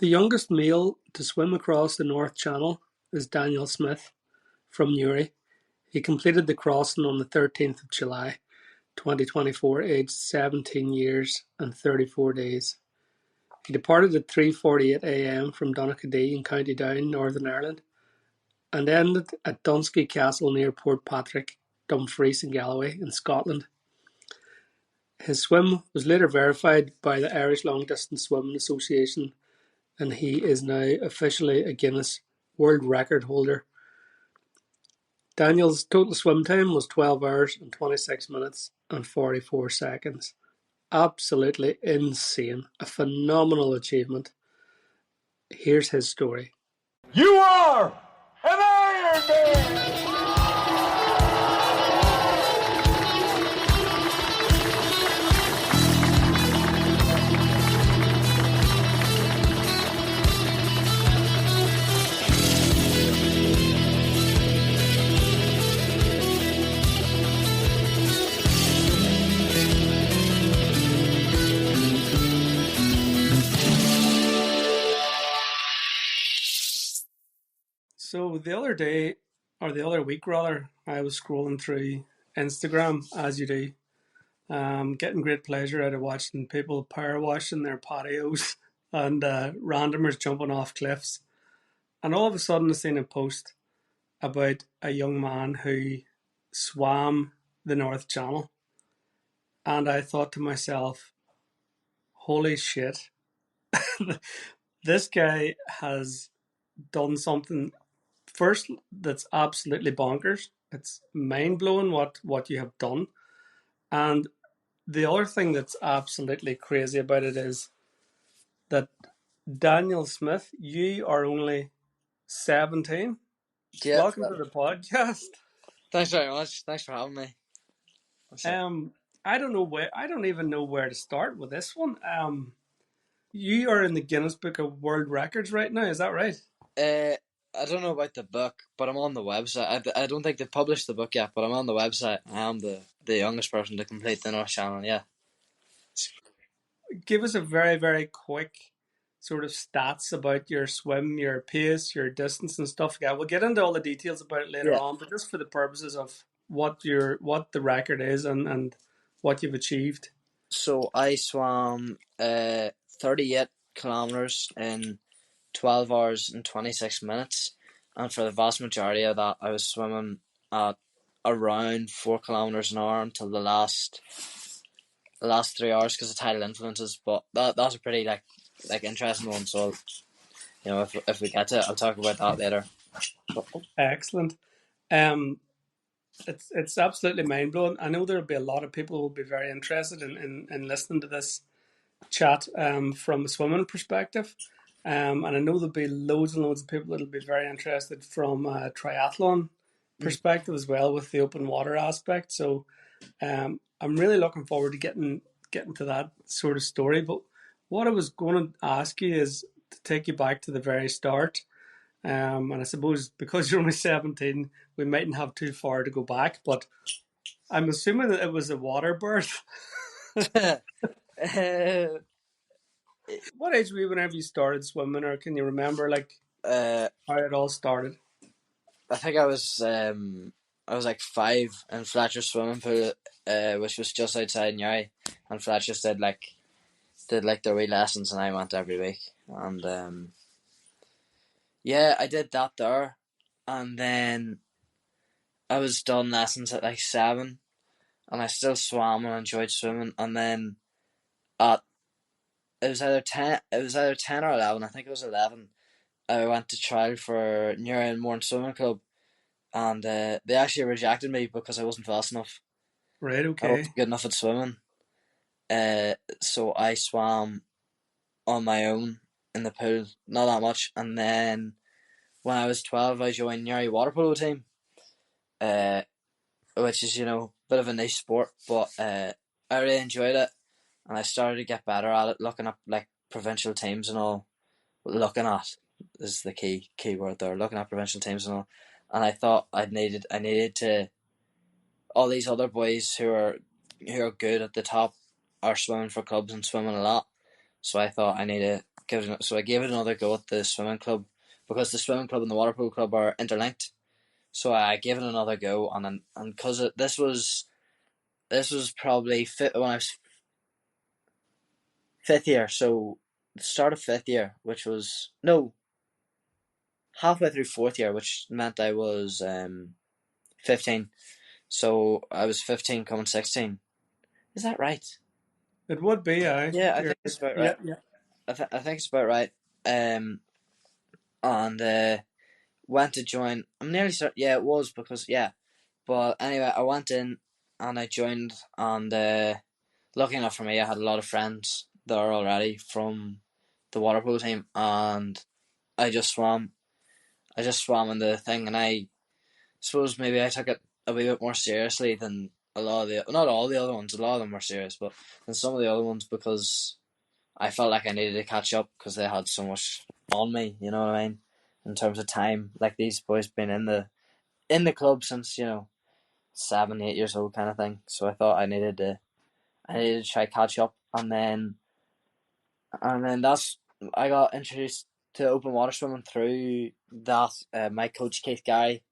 The youngest male to swim across the North Channel is Daniel Smyth from Newry. He completed the crossing on the 13th of July 2024, aged 17 years and 34 days. He departed at 3:48 a.m. from Donaghadee in County Down, Northern Ireland, and ended at Dunsky Castle near Port Patrick, Dumfries in Galloway in Scotland. His swim was later verified by the Irish Long Distance Swimming Association, and he is now officially a Guinness World Record holder. Daniel's total swim time was 12 hours and 26 minutes and 44 seconds. Absolutely insane. A phenomenal achievement. Here's his story. You are an Iron Man! So the other day, or the other week rather, I was scrolling through Instagram, as you do, getting great pleasure out of watching people power washing their patios and randomers jumping off cliffs. And all of a sudden I seen a post about a young man who swam the North Channel. And I thought to myself, holy shit, this guy has done something first that's absolutely bonkers. It's mind-blowing what you have done. And the other thing that's absolutely crazy about it is that Daniel Smyth, you are only 17. Yeah. Welcome to the podcast. Thanks very much. Thanks for having me. I don't even know where to start with this one. You are in the Guinness Book of World Records right now, is that right? I don't know about the book, but I'm on the website. I don't think they've published the book yet, but I'm on the website. I am the youngest person to complete the North Channel, yeah. Give us a very, very quick sort of stats about your swim, your pace, your distance and stuff. Yeah, we'll get into all the details about it later on, but just for the purposes of what the record is and what you've achieved. So I swam 38 kilometers in 12 hours and 26 minutes, and for the vast majority of that I was swimming at around 4 kilometers an hour until the last 3 hours because of tidal influences. But that's a pretty like interesting one, so if we get to it, I'll talk about that later. Excellent. It's absolutely mind-blowing. I know there'll be a lot of people who will be very interested in listening to this chat from a swimming perspective. And I know there'll be loads and loads of people that'll be very interested from a triathlon perspective as well, with the open water aspect. So I'm really looking forward to getting to that sort of story. But what I was going to ask you is to take you back to the very start. And I suppose because you're only 17, we mightn't have too far to go back, but I'm assuming that it was a water birth. What age were you whenever you started swimming, or can you remember how it all started? I think I was like 5 in Fletcher's swimming pool, which was just outside Newry, and Fletcher's did their wee lessons, and I went every week, and yeah, I did that there, and then I was done lessons at like 7, and I still swam and enjoyed swimming, and then it was either 10 or 11, I think it was 11, I went to trial for Newry and Mourne Swimming Club, and they actually rejected me because I wasn't fast enough. Right, okay. I wasn't good enough at swimming. So I swam on my own in the pool, not that much, and then when I was 12 I joined Newry water polo team, which is, a bit of a niche sport, but I really enjoyed it, and I started to get better at it, looking up like provincial teams and all. Looking at is the key word there, looking at provincial teams and all, and I thought I needed to, all these other boys who are good at the top are swimming for clubs and swimming a lot, so I thought I need to so I gave it another go at the swimming club, because the swimming club and the water polo club are interlinked. So I gave it another go, and because this was probably when I was fifth year, so the start of fifth year, which was no halfway through fourth year, which meant I was 15. So I was 15 coming 16. Is that right? It would be, aye. Yeah, I You're think it's about right. yeah, yeah. I think it's about right. And went to join. I'm nearly certain. Yeah, it was because yeah. But anyway, I went in and I joined, and lucky enough for me, I had a lot of friends there already from the water polo team, and I just swam. I just swam in the thing, and I suppose maybe I took it a wee bit more seriously than a lot of the, not all the other ones. A lot of them were serious, but than some of the other ones, because I felt like I needed to catch up because they had so much on me. You know what I mean? In terms of time, like these boys been in the club since 7, 8 years old kind of thing. So I thought I needed to try catch up, and then that's I got introduced to open water swimming through that. My coach Keith Gary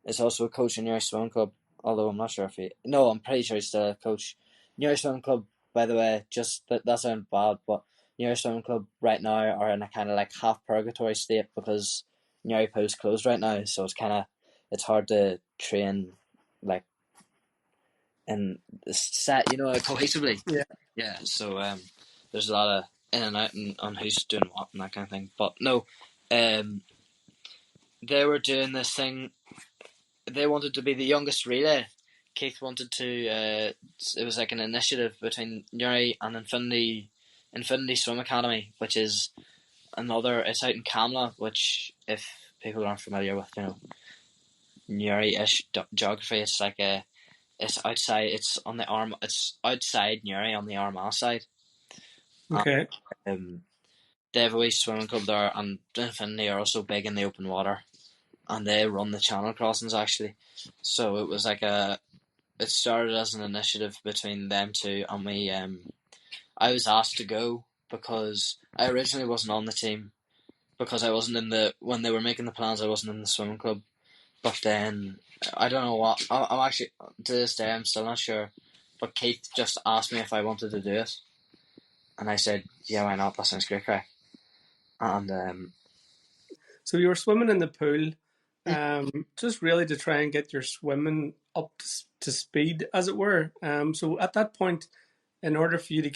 is also a coach in Newry Swimming Club, although I'm not sure if I'm pretty sure he's still a coach. Newry Swimming Club, by the way, just that sounds bad, but Newry Swimming Club right now are in a kind of like half purgatory state because Newry Pool's closed right now, so it's hard to train like in set, cohesively. Yeah. Yeah, so there's a lot of in and out on who's doing what and that kind of thing. But no, um, they were doing this thing. They wanted to be the youngest relay. Keith wanted to. It was like an initiative between Newry and Infinity Swim Academy, which is another. It's out in Camla, which if people aren't familiar with, Newry-ish geography, it's like it's outside. It's on the arm. It's outside Newry on the Armagh side. Okay. Um, they have a wee swimming club there, and Infinity are also big in the open water, and they run the channel crossings actually. So it was like it started as an initiative between them two, and we. I was asked to go because I originally wasn't on the team because I wasn't in the when they were making the plans. I wasn't in the swimming club, but then I don't know what. I'm actually to this day I'm still not sure. But Keith just asked me if I wanted to do it, and I said, "Yeah, why not? That sounds great, crack." And So you were swimming in the pool, just really to try and get your swimming up to speed, as it were. So at that point, in order for you to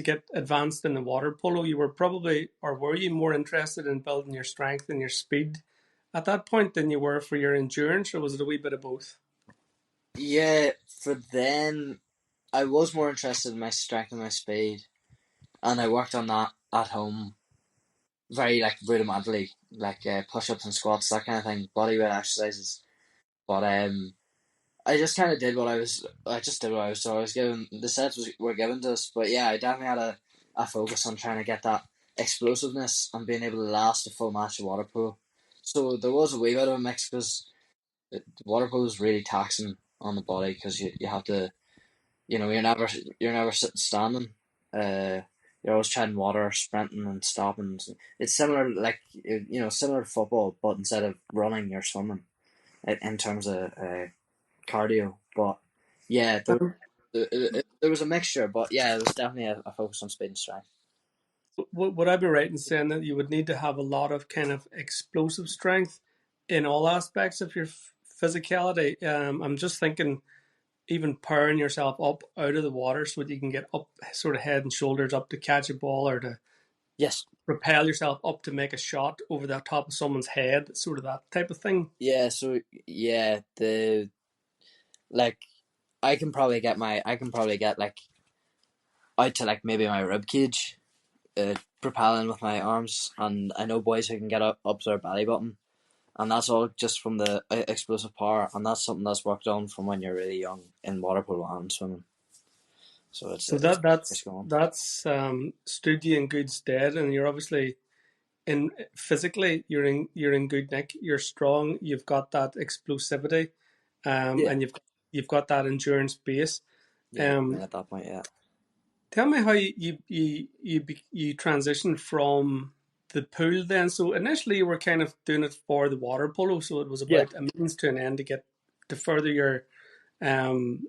get advanced in the water polo, you were probably, or were you more interested in building your strength and your speed at that point than you were for your endurance, or was it a wee bit of both? yeah, for then I was more interested in my strength and my speed, and I worked on that at home, very like rudimentarily, like push-ups and squats, that kind of thing, bodyweight exercises. But I just kind of did what I just did what I was told. I was given the were given to us, but yeah, I definitely had a focus on trying to get that explosiveness and being able to last a full match of water polo. So there was a wee bit of a mix because water polo is really taxing on the body because you have to, you're never sitting standing. You're always treading water, sprinting and stopping. It's similar, like similar to football, but instead of running, you're swimming in terms of cardio. But yeah, Um, there was a mixture, but yeah, it was definitely a focus on speed and strength. would I be right in saying that you would need to have a lot of kind of explosive strength in all aspects of your physicality? I'm just thinking even powering yourself up out of the water so that you can get up sort of head and shoulders up to catch a ball or to Yes, propel yourself up to make a shot over the top of someone's head, sort of that type of thing. yeah. So yeah, the like I can probably get like out to like maybe my rib cage, propelling with my arms, and I know boys who can get up to their belly button, and that's all just from the explosive power, and that's something that's worked on from when you're really young in water polo and swimming. So So it's going. that's stood you in good stead, and you're obviously in physically you're in good nick. You're strong. You've got that explosivity, Yeah, and you've got that endurance base. yeah, Um, at that point, yeah. Tell me how you transitioned from the pool then. So initially you were kind of doing it for the water polo, so it was Yeah. about a means to an end to get to further your um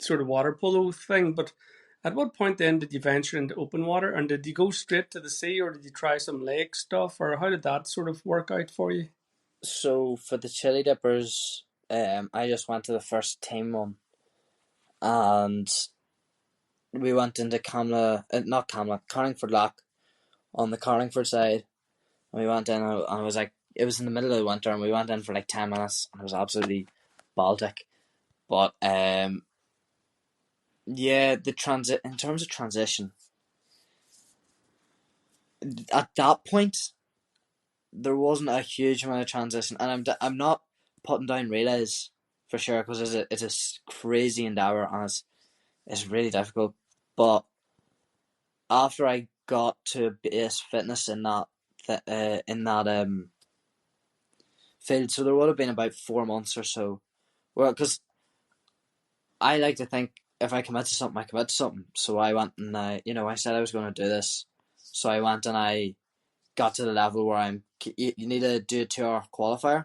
sort of water polo thing. But at what point then did you venture into open water, and did you go straight to the sea, or did you try some lake stuff, or how did that sort of work out for you? So for the chili dippers, I just went to the first team one, and we went into not Camla, Carlingford Lock on the Carlingford side. And we went in, and it was like, it was in the middle of the winter, and we went in for like 10 minutes, and it was absolutely Baltic. But yeah, in terms of transition, at that point, there wasn't a huge amount of transition, and I'm not putting down relays for sure, because it's a crazy endeavor, and it's really difficult. But after I got to base fitness in that field, so there would have been about 4 months or so. Well, because I like to think if I commit to something, I commit to something. So I went and I said I was going to do this. So I went and I got to the level where you need to do a 2 hour qualifier.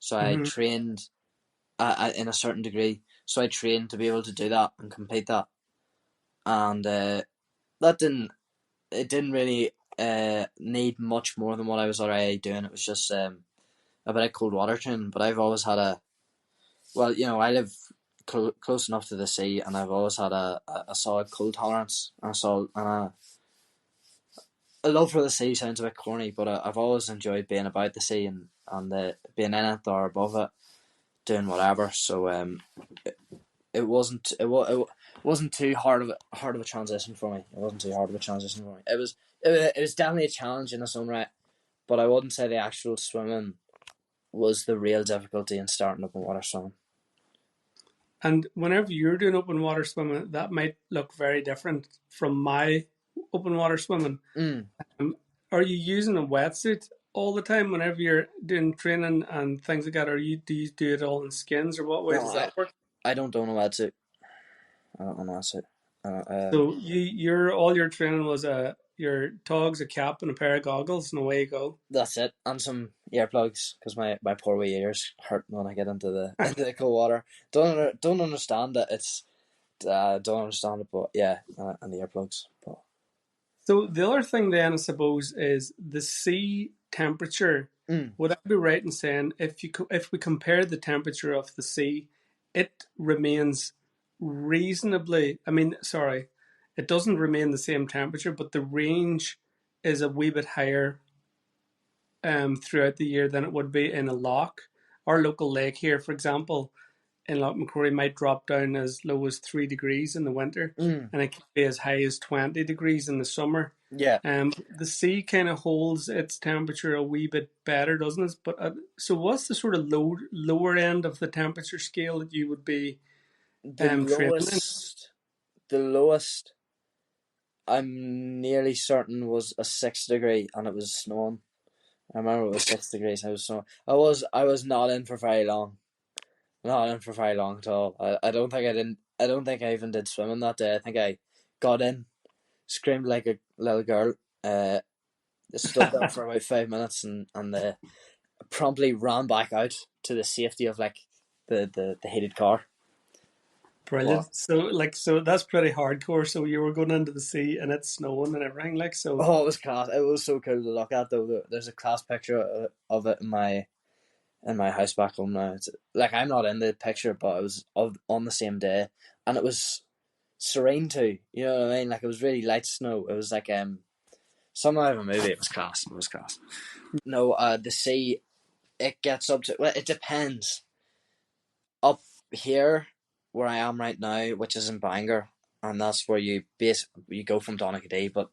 So I Mm-hmm. trained in a certain degree. So I trained to be able to do that and complete that. And that didn't really need much more than what I was already doing. It was just a bit of cold water training. But I've always had I live close enough to the sea, and I've always had a solid cold tolerance and a love for the sea. Sounds a bit corny, but I've always enjoyed being about the sea and being in it or above it, doing whatever. So it wasn't too hard of a transition for me. It wasn't too hard of a transition for me. It was definitely a challenge in its own right, but I wouldn't say the actual swimming was the real difficulty in starting open water swimming. And whenever you're doing open water swimming, that might look very different from my open water swimming. Mm. Um, are you using a wetsuit all the time whenever you're doing training and things like that? Or do you do it all in skins, or what way No, does that work? I don't own a wetsuit. I don't own a wetsuit. So your all your training was your togs, a cap, and a pair of goggles, and away you go. That's it, and some earplugs because my poor wee ears hurt when I get into the into the cold water. Don't understand it. It's don't understand it, but yeah, and the earplugs. But So the other thing then, I suppose, is the sea temperature. mm, Would I be right in saying if we compare the temperature of the sea, it remains reasonably? I mean, sorry, it doesn't remain the same temperature, but the range is a wee bit higher throughout the year than it would be in a loch. Our local lake here, for example, in Loch Macquarie might drop down as low as 3 degrees in the winter, mm, and it can be as high as 20 degrees in the summer. yeah, The sea kind of holds its temperature a wee bit better, doesn't it? But so, what's the sort of lower end of the temperature scale that you would be the training in? lowest the lowest I'm nearly certain was a 6 degree, and it was snowing. I remember it was 6 degrees. I was snowing. I was not in for very long. Not in for very long at all. I don't think I didn't. I don't think I even did swimming that day. I think I got in, screamed like a little girl. Stood there for about 5 minutes, and promptly ran back out to the safety of like the heated car. But Brilliant. So that's pretty hardcore. So you were going into the sea and it's snowing and everything, like so. oh, it was class. It was so cool to look at though. There's a class picture of it in my house back home now. It's like I'm not in the picture, but it was on the same day, and it was serene too. You know what I mean? Like it was really light snow. It was like something out of a movie. It was class. It was class. No, the sea, it gets up to, well, it depends. Up here where I am right now, which is in Bangor, and that's where you go from Donaghadee, but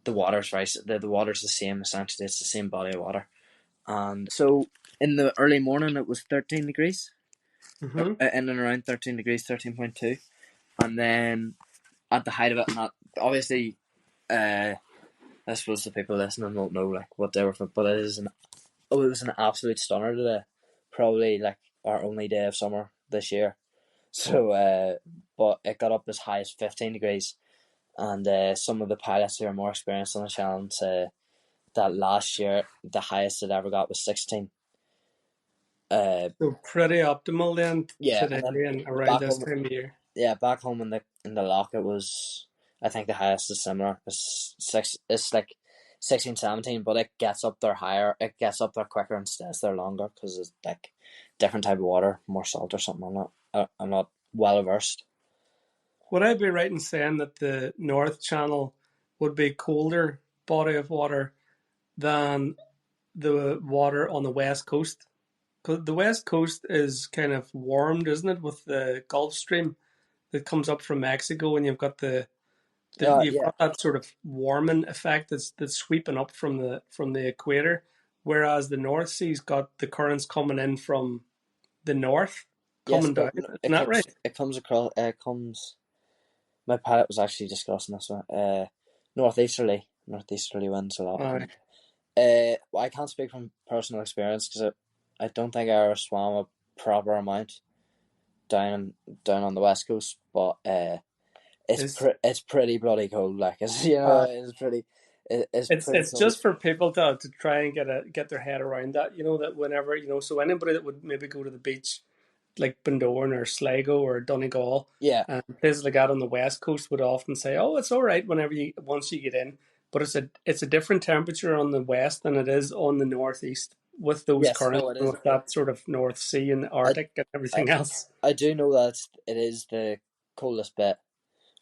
the water's right. The water's the same essentially. It's the same body of water, and so in the early morning it was 13 degrees, Mm-hmm. in and around 13 degrees, 13.2, and then at the height of it, and that obviously, I suppose the people listening won't know like what they were from, but it was an absolute stunner today, probably like our only day of summer this year. So, but it got up as high as 15 degrees, and some of the pilots who are more experienced on the challenge say that last year the highest it ever got was 16. So pretty optimal then Yeah, today and then and around back this home, time of year. yeah, back home in the lock it was, I think the highest is similar. It's six. It's like 16, 17, but it gets up there higher. It gets up there quicker and stays there longer because it's like different type of water, more salt or something. I'm not well versed. Would I be right in saying that the North Channel would be colder body of water than the water on the West Coast? Because the West Coast is kind of warmed, isn't it, with the Gulf Stream that comes up from Mexico, and you've got you've Yeah. got that sort of warming effect that's sweeping up from the equator, whereas the North Sea's got the currents coming in from the north, Yes, coming but down. Isn't it that comes. right? It comes across. Comes. My pilot was actually discussing this one. Northeasterly winds a lot. Aye. Well, I can't speak from personal experience because I don't think I ever swam a proper amount down on the west coast, but It's it's pretty bloody cold. Like it's uh, it's pretty it's pretty it's cold. just for people to try and get their head around that. You know that whenever so anybody that would maybe go to the beach like Bundoran or Sligo or Donegal Yeah. and places like that on the west coast would often say, "Oh, it's all right whenever you once you get in," but it's a different temperature on the west than it is on the northeast with those Yes. currents No, it and is. with that sort of North Sea and the I Arctic and I everything else. I do know that it is the coldest bit,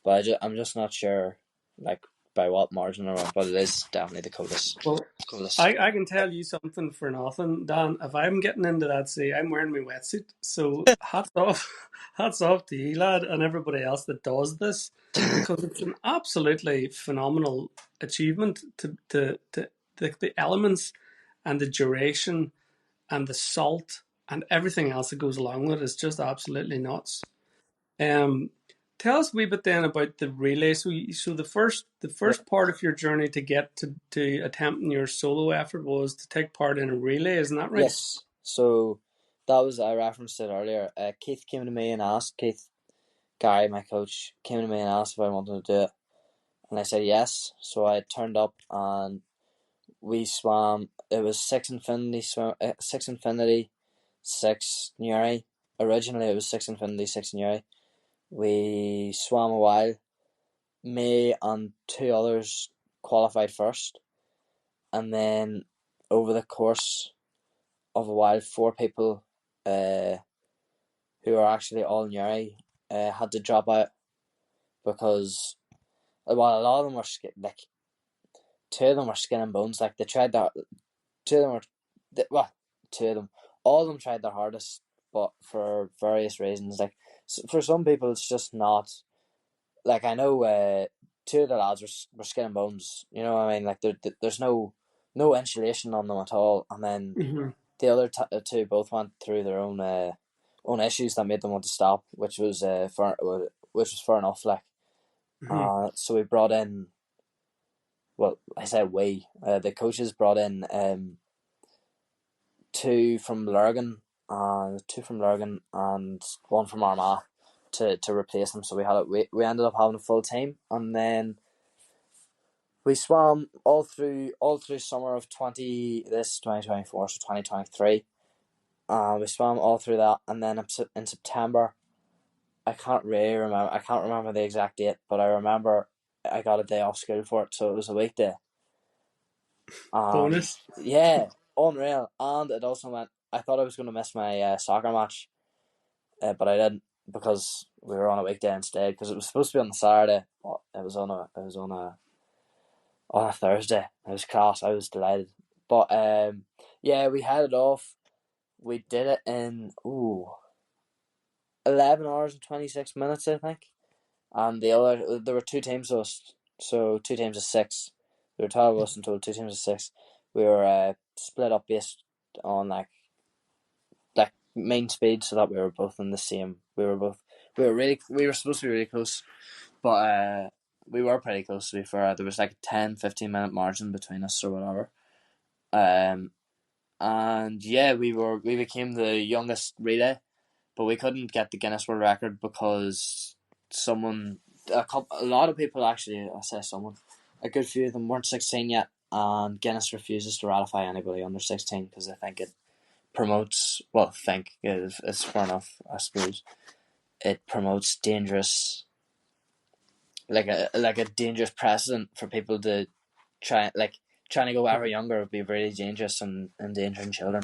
but I'm just not sure like by what margin or what. But it is definitely the coldest. Well, Coolest. I can tell you something for nothing, Dan. If I'm getting into that sea, I'm wearing my wetsuit. So hats off, hats off to you, lad, and everybody else that does this, because it's an absolutely phenomenal achievement to the elements and the duration and the salt and everything else that goes along with it is just absolutely nuts. Um, Tell us a wee bit then about the relay. So the Yeah. first part of your journey to get to attempting your solo effort was to take part in a relay, isn't that right? Yes. So that was, I referenced it earlier. Keith came to me and asked, Keith Gary, my coach, came to me and asked if I wanted to do it, and I said yes. So I turned up and we swam. It was six infinity, six Newry. Originally it was six infinity, six Newry. We swam a while. Me and two others qualified first, and then over the course of a while, four people uh, who are actually all Newry had to drop out because well, a lot of them were like two of them were skin and bones. Like they tried that. Two of them were well, two of them. All of them tried their hardest, but for various reasons, like for some people, it's just not. Like I know, two of the lads were skin and bones. You know what I mean? Like there's no insulation on them at all, and then Mm-hmm. the other two both went through their own issues that made them want to stop, which was which was fair enough. Like, Mm-hmm. so we brought in. Well, I said we. The coaches brought in two from Lurgan and one from Armagh to replace them. So we ended up having a full team, and then we swam all through summer of 2024, so 2023. We swam all through that, and then in September, I can't really remember. I can't remember the exact date, but I remember I got a day off school for it, so it was a weekday. Bonus. Yeah, unreal. And it also meant I thought I was going to miss my soccer match, but I didn't because we were on a weekday instead. Because it was supposed to be on the Saturday, but it was on a Thursday. It was class. I was delighted. But yeah, we headed off. We did it in 11 hours and 26 minutes, I think. And there were two teams of us, so two teams of six. There were 12 of us in total, two teams of six. We were split up based on like main speed, so that we were both in the same. We were supposed to be really close, but we were pretty close to be fair. There was like a 10-15 minute margin between us or whatever. And yeah, we became the youngest relay, but we couldn't get the Guinness World Record because someone a lot of people actually, I say someone, a good few of them weren't 16 yet, and Guinness refuses to ratify anybody under 16 because they think it promotes. Well, think it's fair enough, I suppose. It promotes dangerous, like a dangerous precedent for people to trying to go ever younger would be really dangerous and endangering children.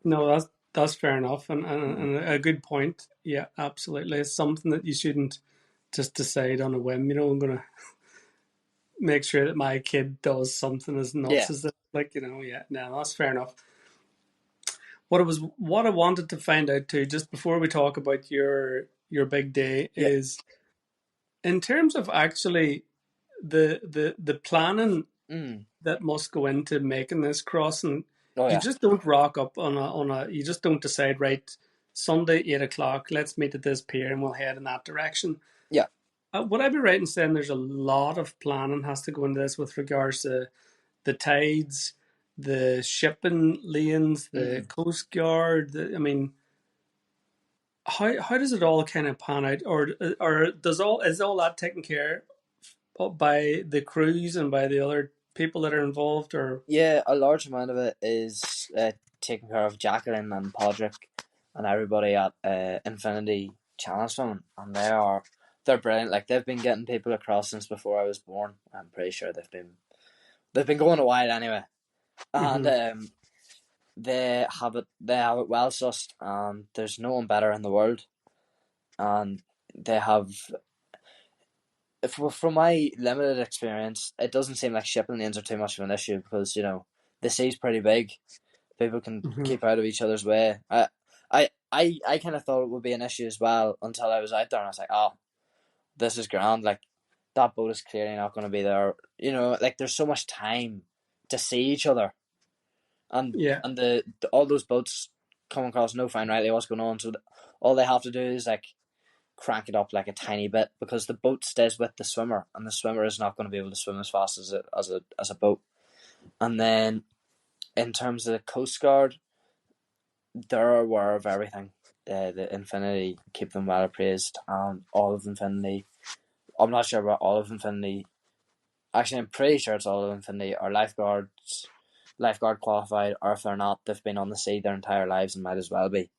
No, that's fair enough, and a good point. Yeah, absolutely. It's something that you shouldn't just decide on a whim. I'm gonna make sure that my kid does something as Yeah, nuts as that. Like, yeah, no, that's fair enough. What I wanted to find out too, just before we talk about your big day, yeah, is in terms of actually the planning mm. that must go into making this crossing. Oh You yeah, just don't rock up on a. You just don't decide, right, Sunday 8 o'clock. Let's meet at this pier and we'll head in that direction. yeah, Would I be right in saying there's a lot of planning has to go into this with regards to the tides, the shipping lanes, the mm. coast guard? I mean, how does it all kind of pan out, or is all that taken care of by the crews and by the other people that are involved, or? Yeah. A large amount of it is taking care of Jacqueline and Podrick and everybody at Infinity Channel Swimming, and they're brilliant. Like they've been getting people across since before I was born. I'm pretty sure they've been going a while anyway, and Mm-hmm. they have it well sussed, and there's no one better in the world, and they have. From my limited experience, it doesn't seem like shipping lanes are too much of an issue because the sea's pretty big. People can Mm-hmm. keep out of each other's way. I kind of thought it would be an issue as well until I was out there and I was like, oh, this is grand. Like that boat is clearly not going to be there. Like there's so much time to see each other, and Yeah, all those boats come across no fine rightly what's going on. So all they have to do is like crank it up like a tiny bit because the boat stays with the swimmer, and the swimmer is not going to be able to swim as fast as a boat. And then in terms of the Coast Guard, they're aware of everything. The Infinity keep them well appraised, and all of Infinity. I'm not sure about all of Infinity. Actually, I'm pretty sure it's all of Infinity. Are lifeguard qualified, or if they're not, they've been on the sea their entire lives and might as well be.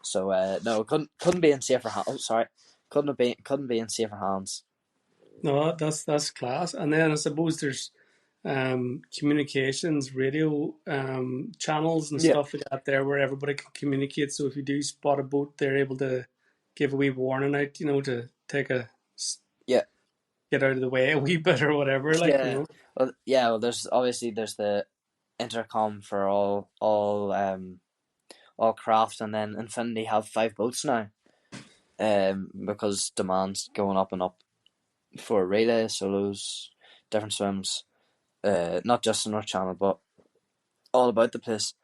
So no, couldn't be in safer hands. Oh, sorry, couldn't be in safer hands. no, that's class. And then I suppose there's communications, radio channels and Yeah, stuff like that there where everybody can communicate. So if you do spot a boat, they're able to give a wee warning out, to take yeah, get out of the way a wee bit or whatever, like, yeah. Well, yeah. Well, there's the intercom for all craft, and then Infinity have 5 boats now. Because demand's going up and up for relay, solos, different swims, not just the North Channel, but all about the place.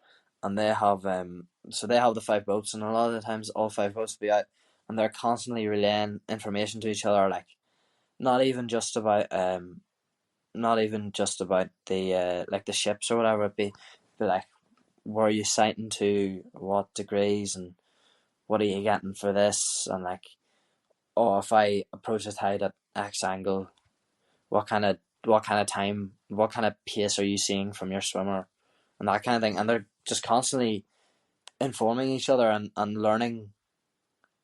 And they have the 5 boats, and a lot of the times all 5 boats will be out, and they're constantly relaying information to each other, like not even just about the like the ships or whatever. Be like, where are you sighting to, what degrees, and what are you getting for this, and like, oh, if I approach the tide at X angle, what kind of time, what kind of pace are you seeing from your swimmer, and that kind of thing. And they're just constantly informing each other and learning,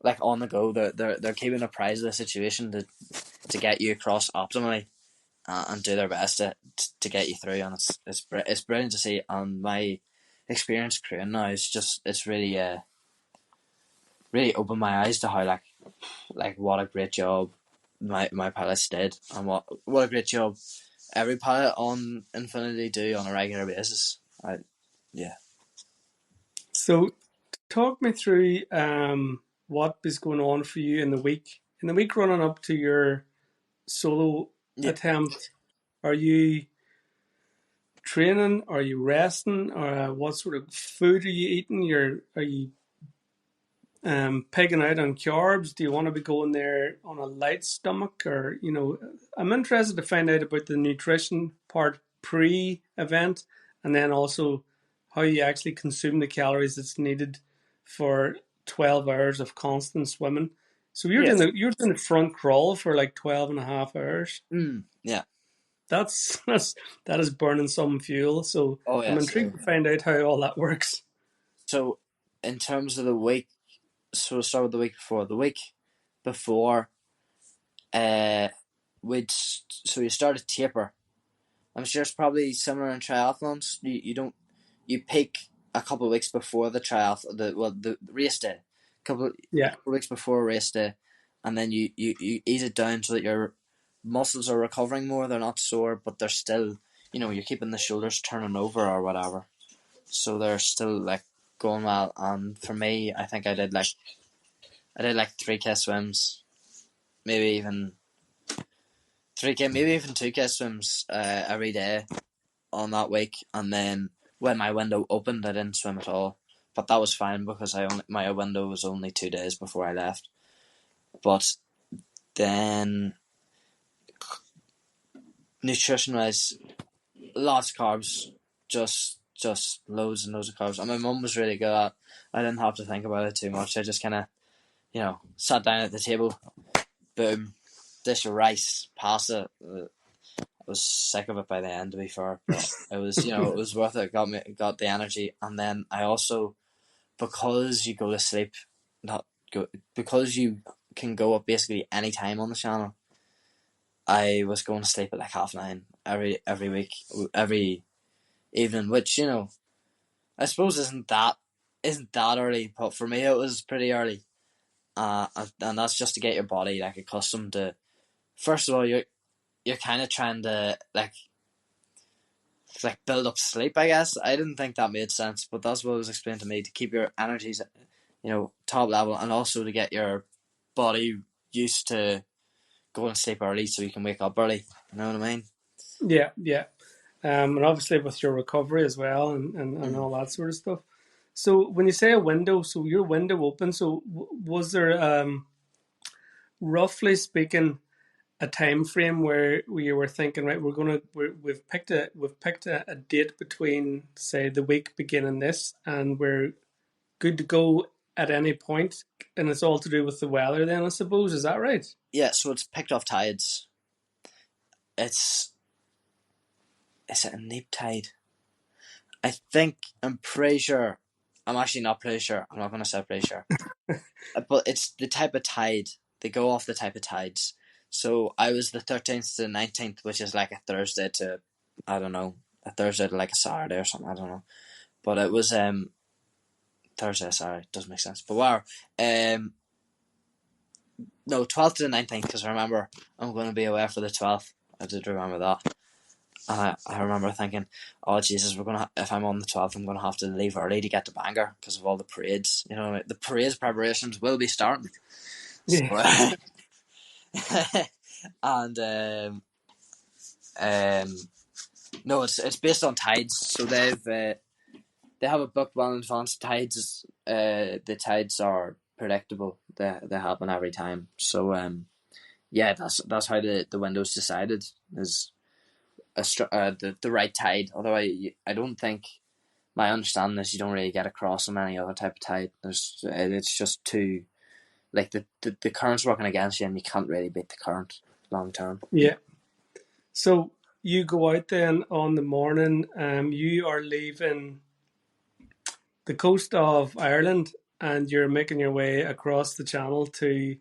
like on the go. They're keeping apprised of the situation to get you across optimally, and do their best to get you through. And it's brilliant to see. And my experience crewing now is just it's really opened my eyes to how like what a great job my pilots did, and what a great job every pilot on Infinity do on a regular basis. Yeah. so talk me through what is going on for you in the week running up to your solo Yeah. attempt. Are you training? Are you resting? Or what sort of food are you eating? Are you pegging out on carbs? Do you want to be going there on a light stomach? Or, I'm interested to find out about the nutrition part pre-event, and then also how you actually consume the calories that's needed for 12 hours of constant swimming. So Yeah. you're doing the front crawl for like 12 and a half hours. Yeah. That is burning some fuel. So Oh I'm yes. intrigued to find out how all that works. So in terms of the week, so we'll start with the week before. The week before, uh, so you start a taper. I'm sure it's probably similar in triathlons. You peak a couple of weeks before the triathlon, the race day, a Yeah, couple of weeks before race day, and then you ease it down so that your muscles are recovering more. They're not sore, but they're still, you're keeping the shoulders turning over or whatever. So they're still like going well. And for me, I think I did like 3K swims, maybe even 3K, maybe even 2K swims every day on that week. And then when my window opened, I didn't swim at all, but that was fine because my window was only 2 days before I left. But then nutrition wise, lots of carbs, just loads and loads of carbs. And my mum was really good at. I didn't have to think about it too much. I just kind of sat down at the table, boom, dish of rice, pasta. I was sick of it by the end, to be fair, but it was it was worth it. Got the energy, and then I also, because you go to sleep, not go because you can go up basically any time on the channel. I was going to sleep at like 9:30 every week, every evening, which I suppose isn't that early, but for me it was pretty early. And that's just to get your body like accustomed to. First of all, you're kind of trying to like build up sleep. I guess I didn't think that made sense, but that's what was explained to me, to keep your energies, top level, and also to get your body used to going to sleep early so you can wake up early. You know what I mean? yeah, yeah. And obviously with your recovery as well, and Mm. all that sort of stuff. So when you say a window, so your window open. So was there, roughly speaking, a time frame where you were thinking, right, we've picked a date between, say, the week beginning this, and we're good to go at any point, and it's all to do with the weather. Then I suppose, is that right? Yeah, so it's picked off tides. It's Is it a neap tide? I'm pretty sure. I'm actually not pretty sure. I'm not going to say pretty sure. But it's the type of tide. They go off the type of tides. So I was the 13th to the 19th, which is like a Thursday to, I don't know, a Thursday to like a Saturday or something. I don't know. But it was Thursday, sorry, doesn't make sense. But wow. No, 12th to the 19th, because I remember I'm going to be away for the 12th. I did remember that. I remember thinking, oh Jesus, if I'm on the 12th, I'm gonna have to leave early to get to Bangor because of all the parades. The parades preparations will be starting. So, Yeah. and no, it's based on tides. So they have a book well in advance. Tides, the tides are predictable. They happen every time. So yeah, that's how the window's decided, is the right tide. Although I don't think, my understanding is, you don't really get across on any other type of tide. It's just too, like, the current's working against you, and you can't really beat the current long term. Yeah. So you go out then on the morning. You are leaving the coast of Ireland, and you're making your way across the channel to.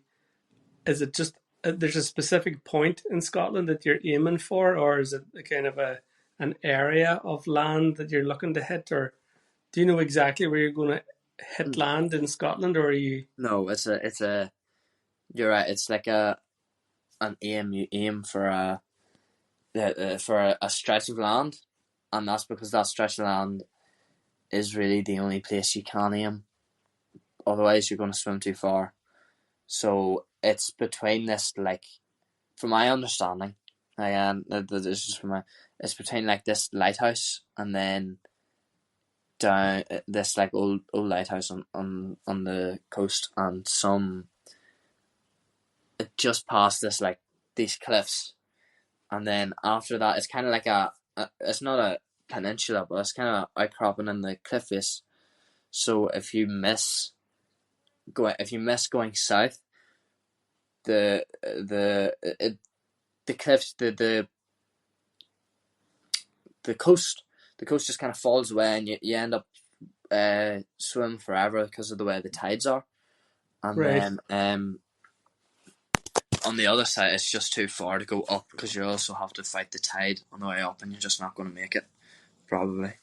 Is it just there's a specific point in Scotland that you're aiming for, or is it a kind of an area of land that you're looking to hit, or do you know exactly where you're going to hit land in Scotland, or are you? No, it's a you're right. It's like an aim. You aim for a stretch of land, and that's because that stretch of land is really the only place you can aim. Otherwise, you're going to swim too far. So it's between this, like, from my understanding, again, this is it's between like this lighthouse and then down this like old lighthouse on the coast, and just past this, like, these cliffs, and then after that it's kind of like it's not a peninsula, but it's kind of outcropping in the cliff face. So if you miss going south, the cliffs, the coast just kind of falls away, and you end up swimming forever because of the way the tides are. And Right. then on the other side, it's just too far to go up because you also have to fight the tide on the way up, and you're just not going to make it probably.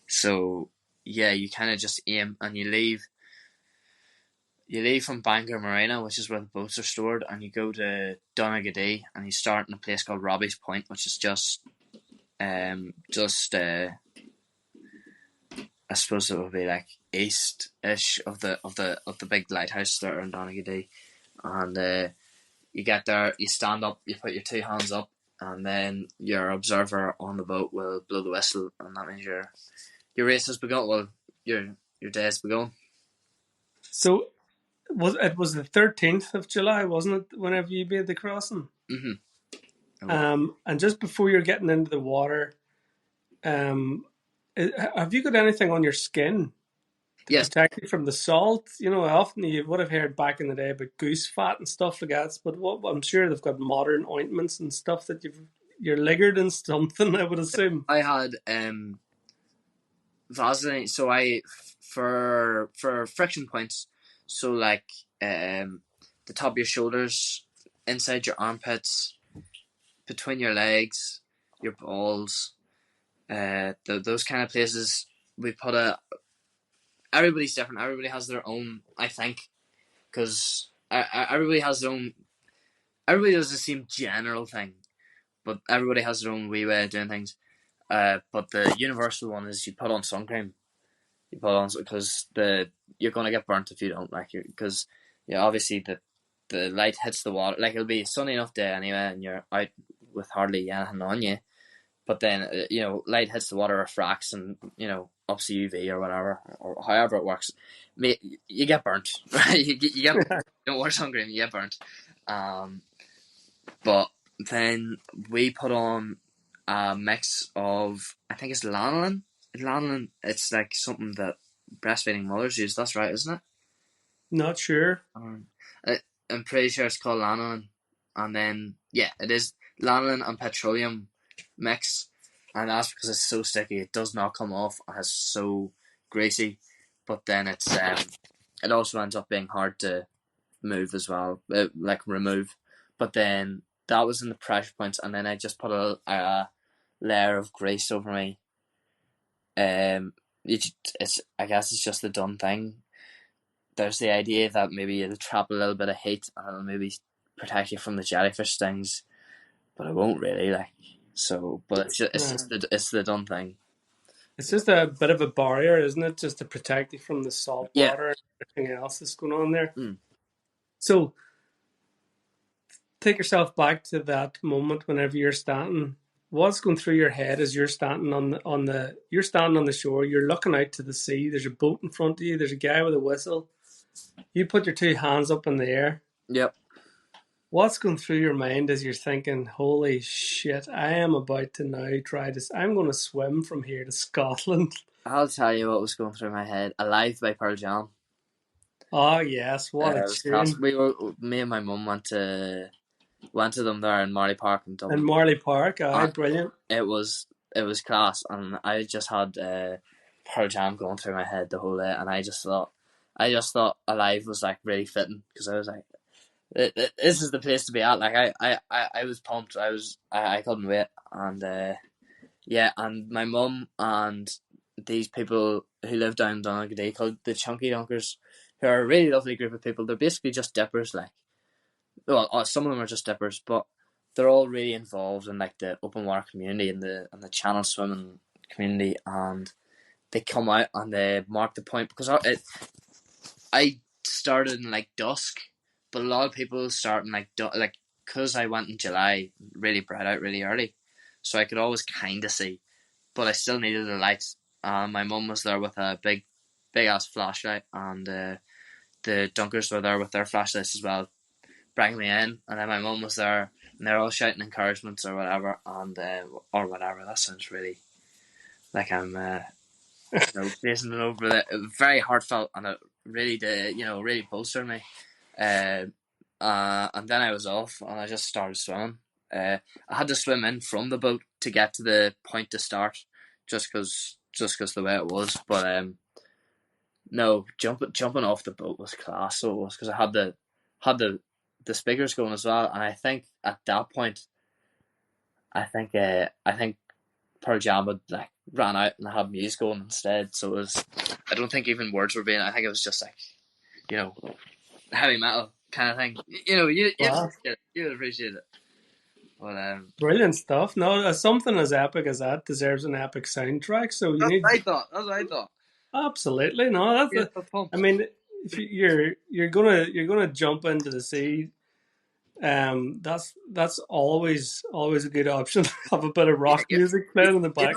So yeah, you kind of just aim, and you leave from Bangor Marina, which is where the boats are stored, and you go to Donaghadee, and you start in a place called Robbie's Point, which is just I suppose it would be like east-ish of the big lighthouse there in Donaghadee. And you get there, you stand up, you put your two hands up, and then your observer on the boat will blow the whistle, and that means your race has begun. Well, your day has begun. So it was the 13th of July, wasn't it? Whenever you made the crossing. And just before you're getting into the water, have you got anything on your skin to Yes, protect you from the salt? You know, often you would have heard back in the day about goose fat and stuff like that. But I'm sure they've got modern ointments and stuff that you're liggered in something, I would assume. I had Vaseline. So for friction points, so like the top of your shoulders, inside your armpits, between your legs, your balls, those kind of places. We put everybody's different. Everybody has their own, I think, because everybody has their own. Everybody does the same general thing, but everybody has their own wee way of doing things. But the universal one is you put on sun cream. You put on because you're gonna get burnt if you don't, like, because obviously the light hits the water. Like, it'll be a sunny enough day anyway, and you're out with hardly anything on you. But then light hits the water, refracts, and ups the UV or whatever, or however it works. You get burnt, right? You get don't wear sun cream, you get burnt. But then we put on a mix of, I think it's lanolin. Lanolin, it's like something that breastfeeding mothers use. That's right, isn't it? Not sure. I'm pretty sure it's called lanolin. And then, yeah, it is lanolin and petroleum mix. And that's because it's so sticky. It does not come off. It's so greasy. But then it also ends up being hard to move as well, like remove. But then that was in the pressure points, and then I just put a layer of grease over me. I guess it's just the done thing. There's the idea that maybe it'll trap a little bit of heat and it'll maybe protect you from the jellyfish stings, but it won't really, like. So, but it's the done thing. It's just a bit of a barrier, isn't it? Just to protect you from the salt Yeah. water and everything else that's going on there. Mm. So take yourself back to that moment whenever you're standing. What's going through your head as you're standing you're standing on the shore, you're looking out to the sea, there's a boat in front of you, there's a guy with a whistle. You put your two hands up in the air. Yep. What's going through your mind as you're thinking, holy shit, I am about to now try this. I'm going to swim from here to Scotland. I'll tell you what was going through my head. Alive by Pearl Jam. Oh yes, what a tune. Me and my mum went to them there in Marley Park in Dublin. And Marley Park, brilliant. It was class, and I just had Pearl Jam going through my head the whole day, and I just thought Alive was like really fitting, because I was like, this is the place to be at. Like, I was pumped. I couldn't wait, and yeah, and my mum and these people who live down Donaghadee called the Chunky Dunkers, who are a really lovely group of people. They're basically just dippers, like. Well, some of them are just dippers, but they're all really involved in like the open water community and the channel swimming community, and they come out and they mark the point, because I started in like dusk, but a lot of people start in like because I went in July, really bright out really early, so I could always kind of see, but I still needed a light. My mum was there with a big ass flashlight, and the Dunkers were there with their flashlights as well, bring me in, and then my mum was there, and they're all shouting encouragements or whatever, and or whatever. That sounds really like I'm placing it over. Very heartfelt, and it really did, really bolstered me. and then I was off, and I just started swimming. I had to swim in from the boat to get to the point to start, just because the way it was. But no, jumping off the boat was class. So it was, because I had the speakers going as well, and I think at that point, I think Pearl Jam had like ran out and had music going instead. So it was, I don't think even words were being. I think it was just like, you know, heavy metal kind of thing. You know, Wow. you'd appreciate it. But Brilliant stuff. No, something as epic as that deserves an epic soundtrack. So you that's need what I thought. That's what I thought. absolutely no. That's Yeah, the. so I pumped. mean, if you're gonna jump into the sea, that's always a good option. Have a bit of Yeah, rock music playing in the you're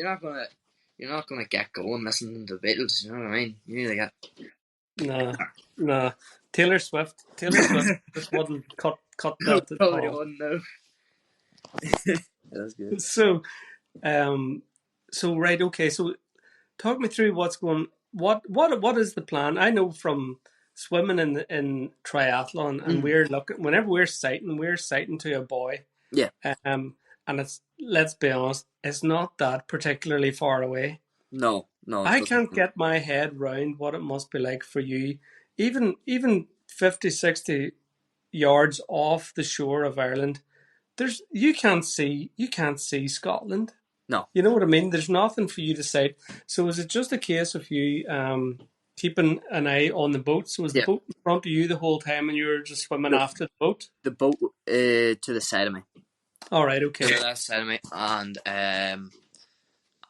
not background. gonna get going listening to the Beatles. You know what I mean? You need to get. Nah, nah. Taylor Swift just wouldn't cut No, that at probably all. wouldn't know. That's good. So, um, so right, okay. So talk me through what's going. What is the plan? I know from swimming in triathlon, and Mm. we're looking whenever we're sighting to a buoy, Yeah. and it's, let's be honest, it's not that particularly far away. No, no, it I doesn't. can't get my head round what it must be like for you, even 50, 60 yards off the shore of Ireland. There's you can't see Scotland. No. You know what I mean? There's nothing for you to say. So is it just a case of you keeping an eye on the boat? So was the Yeah. boat in front of you the whole time and you were just swimming The after the boat? the boat to the side of me, All right, to okay. the left side of me, and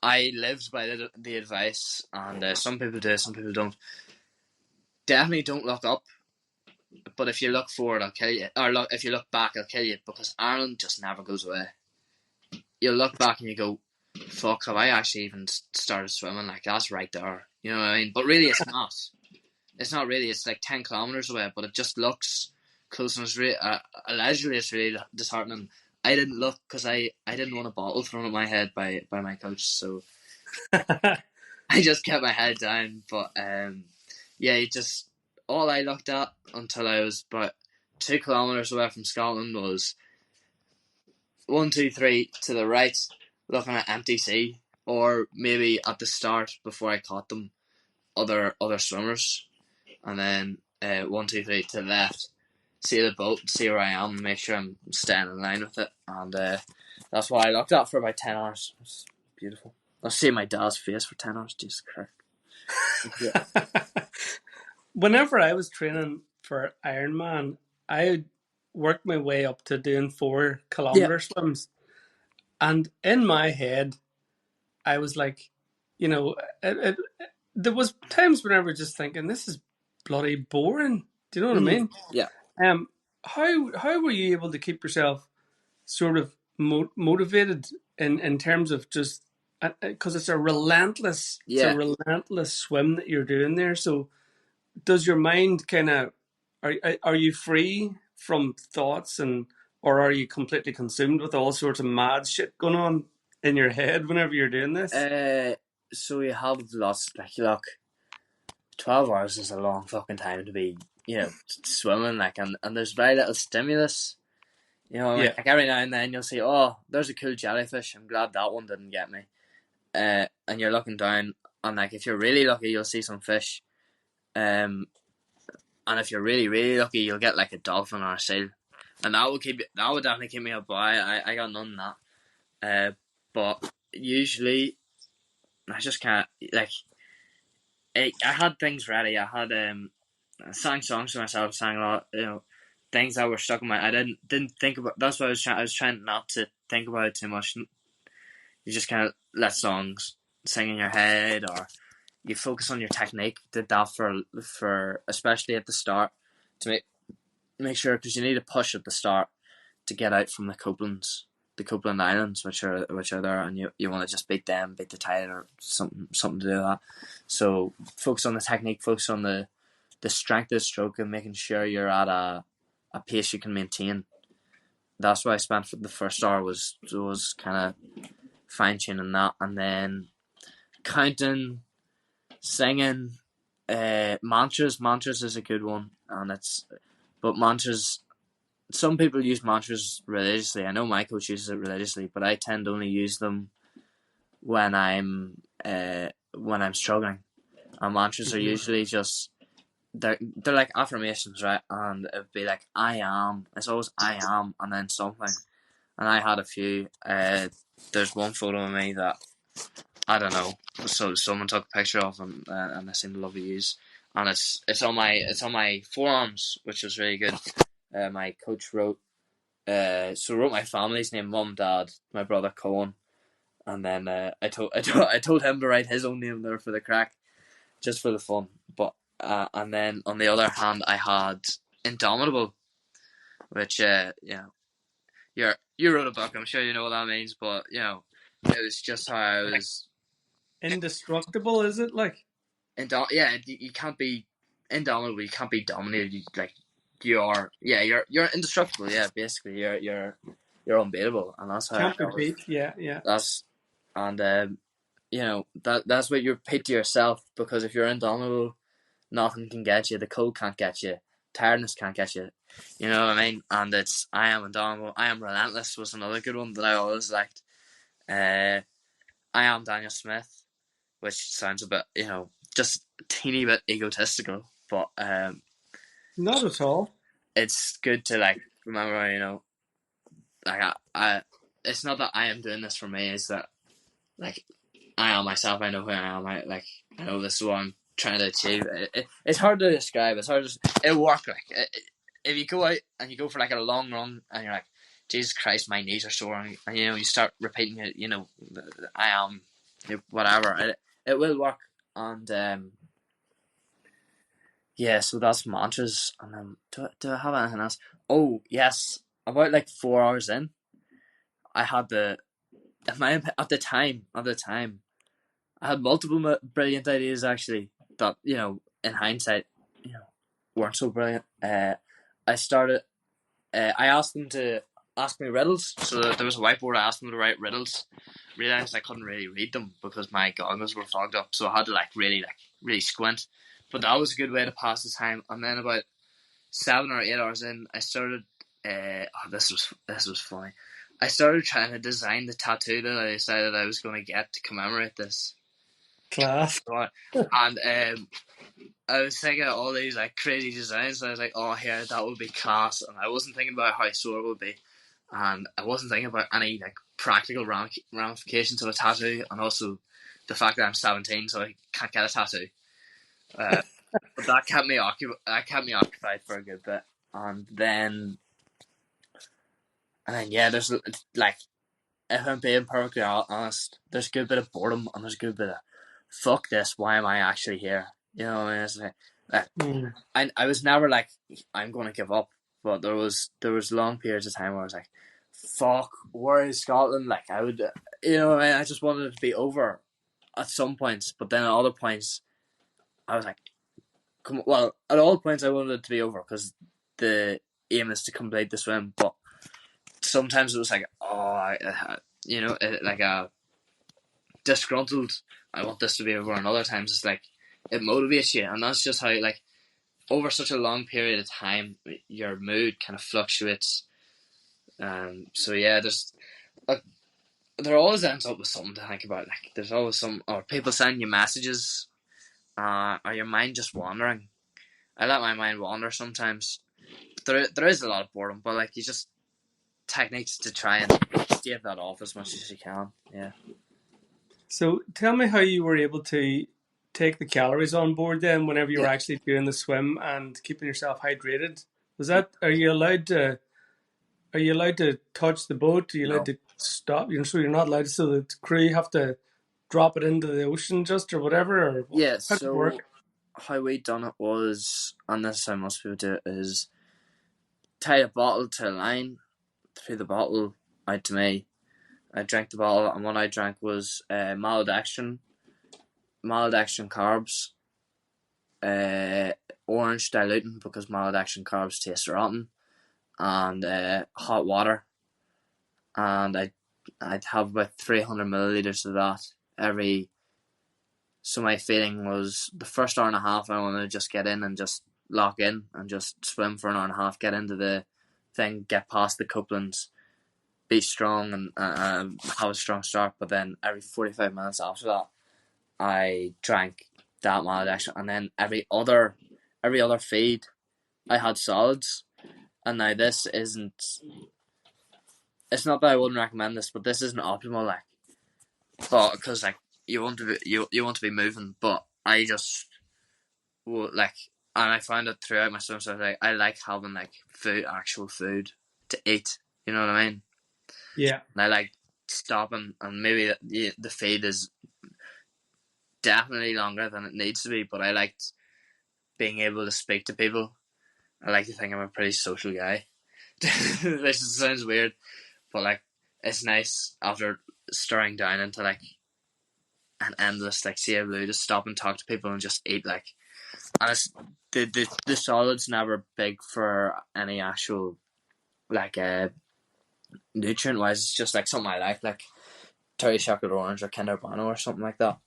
I lived by the advice, and some people do, some people don't. Definitely don't look up, but if you look forward, I'll kill you. Or look, if you look back, I'll kill you, because Ireland just never goes away. You look back and you go, "Fuck, have I actually even started swimming? Like, that's right there." You know what I mean? But really, it's not. It's not really. It's like 10 kilometers away, but it just looks close, and it's really, allegedly, it's really disheartening. I didn't look because I didn't want a bottle thrown at my head by my coach, so I just kept my head down. But yeah, it just, all I looked at until I was about 2 kilometers away from Scotland was 1, 2, 3 to the right, looking at empty sea, or maybe at the start before I caught them, other swimmers, and then 1, 2, 3 to the left, see the boat, see where I am, make sure I'm staying in line with it, and that's what I looked at for about 10 hours. It was beautiful. I was seeing my dad's face for 10 hours. Jesus Christ. Yeah. Whenever I was training for Ironman, I worked my way up to doing 4 kilometer swims. And in my head, I was like, you know, there was times when I was just thinking, this is bloody boring. Do you know what I Mm-hmm. mean? Yeah. How were you able to keep yourself sort of motivated in terms of just because it's a relentless swim that you're doing there. So does your mind kind of are you free from thoughts and or are you completely consumed with all sorts of mad shit going on in your head whenever you're doing this? So you have lots, like, look, 12 hours is a long fucking time to be, swimming, like, and there's very little stimulus. You know, Yeah. like every now and then you'll see, oh, there's a cool jellyfish. I'm glad that one didn't get me. And you're looking down, and like, if you're really lucky, you'll see some fish. And if you're really, really lucky, you'll get like a dolphin or a seal, and that would definitely keep me up. But I got none of that. But usually, I just can't, like. I had things ready. I had I sang songs to myself, sang a lot, things that were stuck in my. I didn't think about. That's what I was trying. I was trying not to think about it too much. You just kind of let songs sing in your head, or you focus on your technique. Did that for especially at the start, to make sure, because you need to push at the start to get out from the Copeland Islands, which are there, and you want to just beat the tide, or something to do with that. So focus on the technique, focus on the strength of the stroke, and making sure you're at a pace you can maintain. That's what I spent for the first hour, was kind of fine tuning that, and then counting, singing, mantras. Mantras is a good one, and But mantras, some people use mantras religiously. I know my coach uses it religiously, but I tend to only use them when I'm struggling. And mantras are usually just they're like affirmations, right? And it'd be like I am. It's always I am, and then something. And I had a few. There's one photo of me that I don't know. So someone took a picture of him, and I seem to love to use. And it's on my forearms, which was really good. My coach wrote my family's name, mum, dad, my brother Cohen, and then I told him to write his own name there for the crack, just for the fun. But and then on the other hand, I had indomitable, which you wrote a book. I'm sure you know what that means, but it was just how I was. Indestructible, is it like? You can't be indomitable. You can't be dominated. You're indestructible. Yeah, basically, you're unbeatable, and that's how Can't I be was. beat. Yeah, yeah. And that's what you repeat to yourself, because if you're indomitable, nothing can get you. The cold can't get you. Tiredness can't get you. You know what I mean? And it's I am indomitable. I am relentless was another good one that I always liked. I am Daniel Smyth, which sounds a bit, just a teeny bit egotistical, but Not at all. it's good to like remember, like I it's not that I am doing this for me, it's that like I am myself. I know who I am. I know this is what I'm trying to achieve. It's hard to describe. It's hard to. It'll work. If you go out and you go for like a long run and you're like, Jesus Christ, my knees are sore, and you start repeating it. I am whatever. It will work. And so that's mantras. And do I have anything else? Oh yes, about like 4 hours in, I had at the time. I had multiple brilliant ideas actually that in hindsight weren't so brilliant. I started. I asked them to ask me riddles. So there was a whiteboard. I asked them to write riddles. Realized I couldn't really read them because my goggles were fogged up. So I had to really squint. But that was a good way to pass the time. And then about 7 or 8 hours in, I started. This was funny. I started trying to design the tattoo that I decided I was going to get to commemorate this. Class. And I was thinking of all these like crazy designs, and I was like, oh, here, that would be class. And I wasn't thinking about how sore it would be, and I wasn't thinking about any like practical ramifications of a tattoo, and also the fact that I'm 17, so I can't get a tattoo. But that kept me occupied for a good bit, and then there's like, if I'm being perfectly honest, there's a good bit of boredom, and there's a good bit of fuck this, why am I actually here? You know what I mean? It's like, I was never like, I'm going to give up, but there was long periods of time where I was like, fuck, where is Scotland? Like, I would, I just wanted it to be over at some points, but then at other points, I was like, at all points I wanted it to be over because the aim is to complete the swim, but sometimes it was like, like a disgruntled, I want this to be over, and other times it's like, it motivates you, and that's just how, like, over such a long period of time, your mood kind of fluctuates. So yeah, there always ends up with something to think about. Like, there's always or people sending you messages, or your mind just wandering. I let my mind wander sometimes. There is a lot of boredom, but like, you just techniques to try and stave that off as much as you can. Yeah. So tell me how you were able to take the calories on board then whenever you were actually doing the swim and keeping yourself hydrated. Are you allowed to touch the boat? Are you allowed to stop? So you're not allowed to, so the crew have to drop it into the ocean just or whatever? Or Yeah, how does it work? how we done it was, and this is how most people do it, is tie a bottle to a line, threw the bottle out to me. I drank the bottle, and what I drank was maltodextrin carbs, orange diluting because maltodextrin carbs taste rotten, and hot water. And I'd have about 300 milliliters of that every. So my feeling was the first hour and a half I wanted to just get in and just lock in and just swim for an hour and a half, get into the thing, get past the couplings, be strong and have a strong start. But then every 45 minutes after that, I drank that much extra, and then every other feed, I had solids. And now this isn't. It's not that I wouldn't recommend this, but this isn't optimal. Like, but because like you want to be you want to be moving, but I just like, and I found it throughout my swim. So like, I like having like actual food to eat. You know what I mean? Yeah. And I like stopping, and maybe the feed is definitely longer than it needs to be, but I liked being able to speak to people. I like to think I'm a pretty social guy. This sounds weird, but like, it's nice after staring down into like an endless like sea of blue to stop and talk to people and just eat like. And it's the solids never big for any actual like nutrient wise. It's just like something I like Terry chocolate orange or Kinder Bueno or something like that.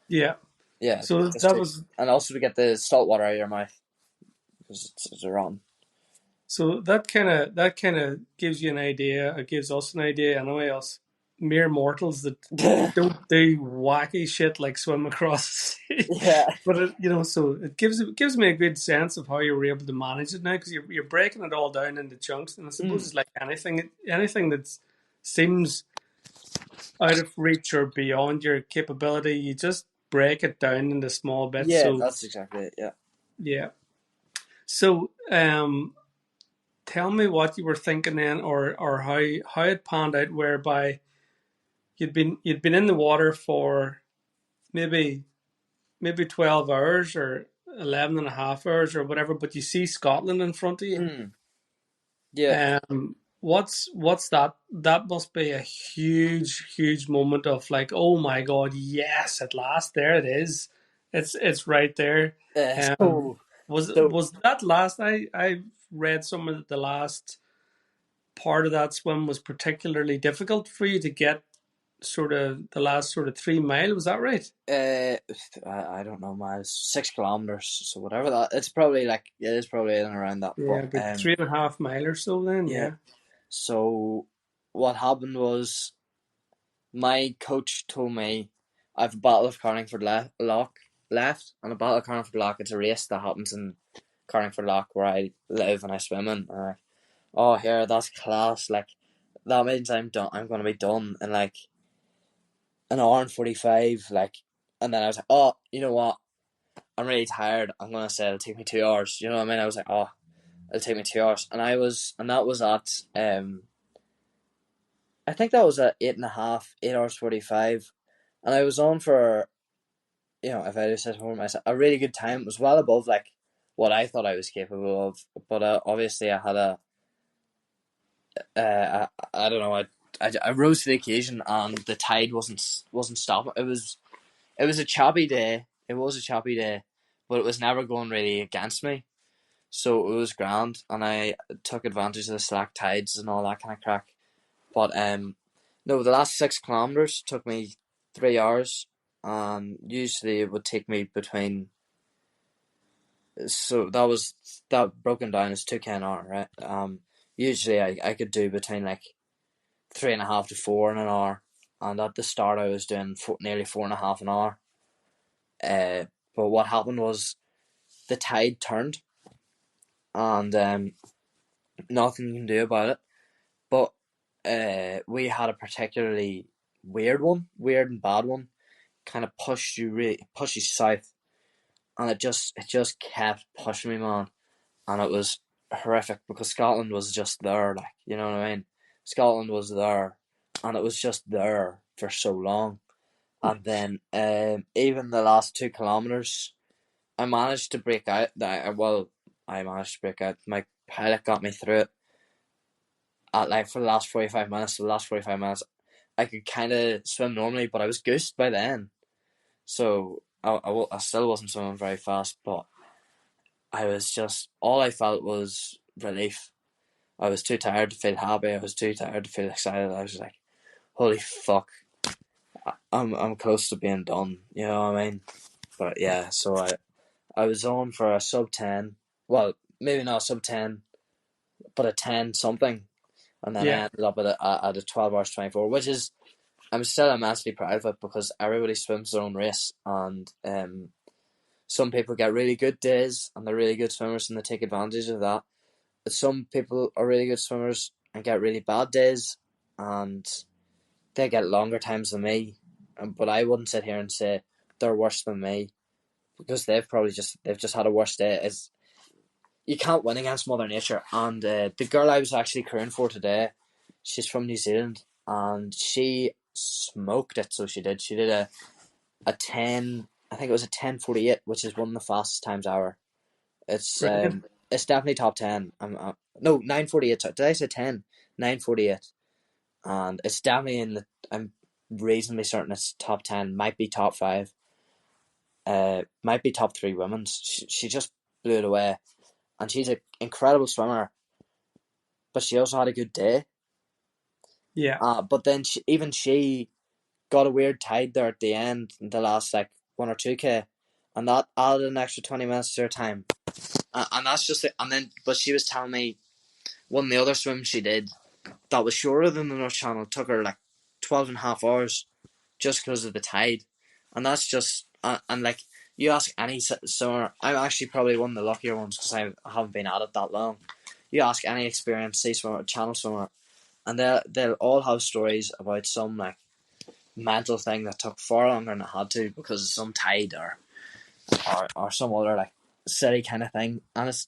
Yeah. Yeah, So just that was. and also to get the salt water out of your mouth because it's rotten. So that kind of gives you an idea. It gives us an idea. Anyway, us mere mortals that don't do wacky shit like swim across the sea. Yeah. But so it gives me a good sense of how you were able to manage it now, because you're breaking it all down into chunks. And I suppose it's like anything that seems out of reach or beyond your capability, you just break it down into small bits. Yeah, So that's exactly it. Yeah. yeah. So tell me what you were thinking then, or how it panned out, whereby you'd been in the water for maybe 12 hours or 11 and a half hours or whatever, but you see Scotland in front of you. Yeah. What's that? That must be a huge moment of like, oh my god, yes, at last, there it is. It's right there. Um, So was so was that last? I read somewhere that the last part of that swim was particularly difficult for you to get, sort of the last sort of 3 mile. Was that right? I don't know, miles, 6 kilometers, so whatever that. It's probably like it is probably in and around that. Yeah, But about 3.5 mile or so then. yeah. Yeah. So what happened was my coach told me I have a bottle of Carlingford Lock left, and a bottle of Carlingford Lock. It's a race that happens in Carlingford Lock where I live and I swim in. And I'm like, oh, here, that's class. Like, that means I'm done. I'm gonna be done in like an hour and 45. Like, and then I was like, oh, you know what? I'm really tired. I'm gonna say it'll take me 2 hours. You know what I mean? I was like, oh, it'll take me 2 hours, and that was at I think that was at 8.5, 8 hours 45, and I was on for, if I just said for myself, a really good time. It was well above like what I thought I was capable of, but obviously I had I don't know, I rose to the occasion, and the tide wasn't stopping. It was a choppy day. It was a choppy day, but it was never going really against me. So it was grand, and I took advantage of the slack tides and all that kind of crack. But no, the last 6 kilometers took me 3 hours, and usually it would take me between. So that broken down is 2K an hour, right? Usually I could do between like 3.5 to 4 in an hour, and at the start I was doing nearly 4.5 an hour. But what happened was the tide turned, and nothing you can do about it. But we had a particularly weird and bad one, kind of pushed you south, and it just kept pushing me, man, and it was horrific because Scotland was just there, like, you know what I mean. Scotland was there, and it was just there for so long, and then even the last 2 kilometers, I managed to break out. I managed to break out. My pilot got me through it. Like for the last 45 minutes, I could kind of swim normally, but I was goosed by then. So I still wasn't swimming very fast, but I was just, all I felt was relief. I was too tired to feel happy. I was too tired to feel excited. I was like, holy fuck, I'm close to being done. You know what I mean? But yeah, so I was on for a sub 10. well, maybe not sub 10, but a 10 something. And then I Yeah, ended up at a 12 hours 24, which is, I'm still immensely proud of it because everybody swims their own race. And some people get really good days and they're really good swimmers and they take advantage of that. But some people are really good swimmers and get really bad days and they get longer times than me. But I wouldn't sit here and say they're worse than me because they've just had a worse day. You can't win against Mother Nature. And the girl I was actually crewing for today, she's from New Zealand and she smoked it. So she did. She did a 10. I think it was a 10:48, which is one of the fastest times ever. It's brilliant. it's definitely top 10. No, 9:48. Did I say 10? 9:48, and it's definitely in the. I'm reasonably certain it's top 10. Might be top 5. Might be top 3 women's. She just blew it away, and she's an incredible swimmer. But she also had a good day. Yeah, But then she got a weird tide there at the end, in the last like 1 or 2 k, and that added an extra 20 minutes to her time. And that's just it. And then, but she was telling me one of the other swims she did that was shorter than the North Channel took her like 12 and a half hours just because of the tide. And that's just, and like, you ask any swimmer, I'm actually probably one of the luckier ones because I haven't been at it that long. You ask any experienced sea swimmer, channel swimmer, and they'll all have stories about some like mental thing that took far longer than it had to because of some tide or some other like silly kind of thing. And it's,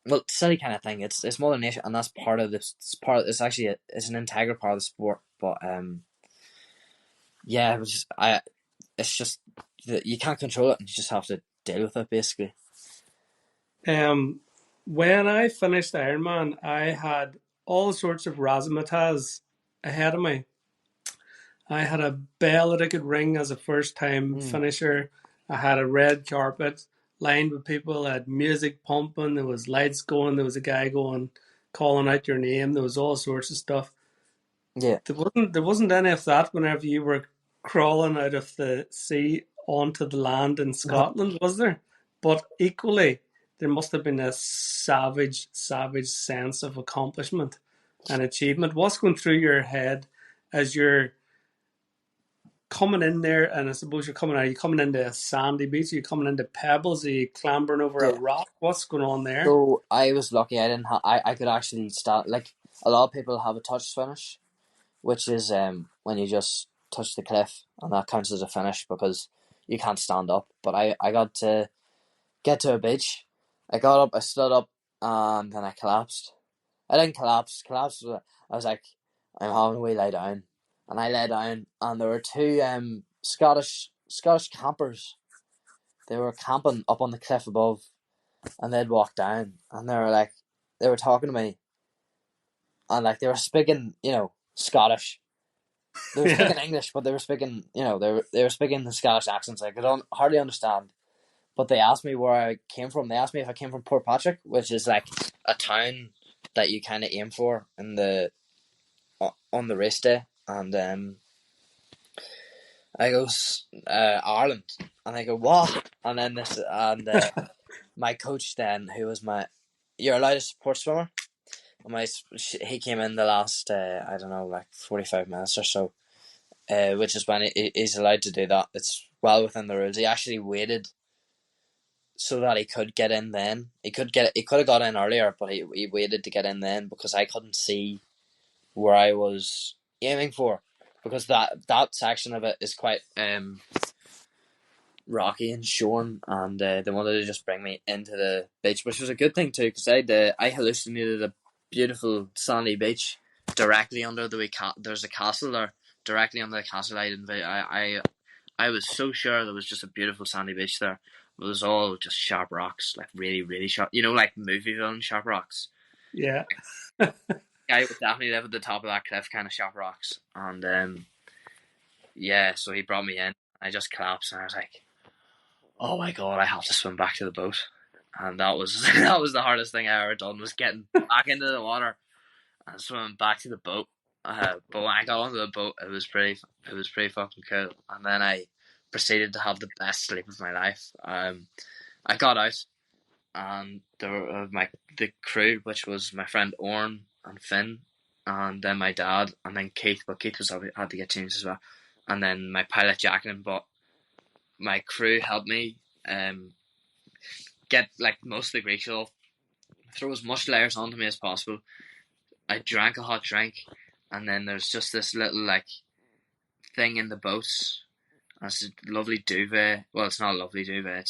well, silly kind of thing. It's Mother Nature, and that's part of this. It's actually it's an integral part of the sport. But yeah, it's just that you can't control it, and you just have to deal with it basically. Um, when I finished Ironman, I had all sorts of razzmatazz ahead of me. I had a bell that I could ring as a first time Mm. finisher. I had a red carpet lined with people. I had music pumping. There was lights going. There was a guy going, calling out your name. There was all sorts of stuff. Yeah, There wasn't any of that whenever you were crawling out of the sea onto the land in no, Scotland, was there? But equally, there must have been a savage, savage sense of accomplishment and achievement. What's going through your head as you're coming in there? And I suppose are you coming into a sandy beach? Are you coming into pebbles? Are you clambering over a yeah. rock? What's going on there? So I was lucky. I didn't. I could actually start. Like a lot of people have a touch finish, which is when you just touch the cliff, and that counts as a finish because you can't stand up. But I got to get to a beach. I got up, I stood up, and then I collapsed. I didn't collapse. I was like, I'm having a wee lay down, and I lay down, and there were two Scottish campers. They were camping up on the cliff above, and they'd walked down, and they were talking to me, and like they were speaking, Scottish. They were Yeah, speaking English, but they were speaking, they were speaking the Scottish accents. I could hardly understand. But they asked me where I came from. They asked me if I came from Port Patrick, which is like a town that you kind of aim for in the on the race day. And I go Ireland, and I go what? And then my coach then, who was you're allowed to support swimmer. And he came in the last I don't know, like 45 minutes or so, which is when he's allowed to do that. It's well within the rules. He actually waited so that he could get in then. He could have got in earlier, but he waited to get in then because I couldn't see where I was aiming for, because that section of it is quite rocky and shorn, and they wanted to just bring me into the beach, which was a good thing too, because I hallucinated a beautiful sandy beach directly under there's a castle there directly under the castle. I was so sure there was just a beautiful sandy beach there. It was all just sharp rocks, like really, really sharp. Like movie villain sharp rocks. yeah. I would definitely live at the top of that cliff, kind of sharp rocks. And yeah, so he brought me in. I just collapsed, and I was like, "Oh my god, I have to swim back to the boat." And that was that was the hardest thing I ever done, was getting back into the water and swimming back to the boat. But when I got onto the boat, it was pretty fucking cool. And then I proceeded to have the best sleep of my life. I got out, and there were the crew, which was my friend Oren and Finn, and then my dad, and then Keith. But Keith had to get changed as well, and then my pilot Jacqueline. But my crew helped me get like most of the Greeks off, throw as much layers onto me as possible. I drank a hot drink, and then there's just this little like thing in the boats. It's a lovely duvet. Well, it's not a lovely duvet.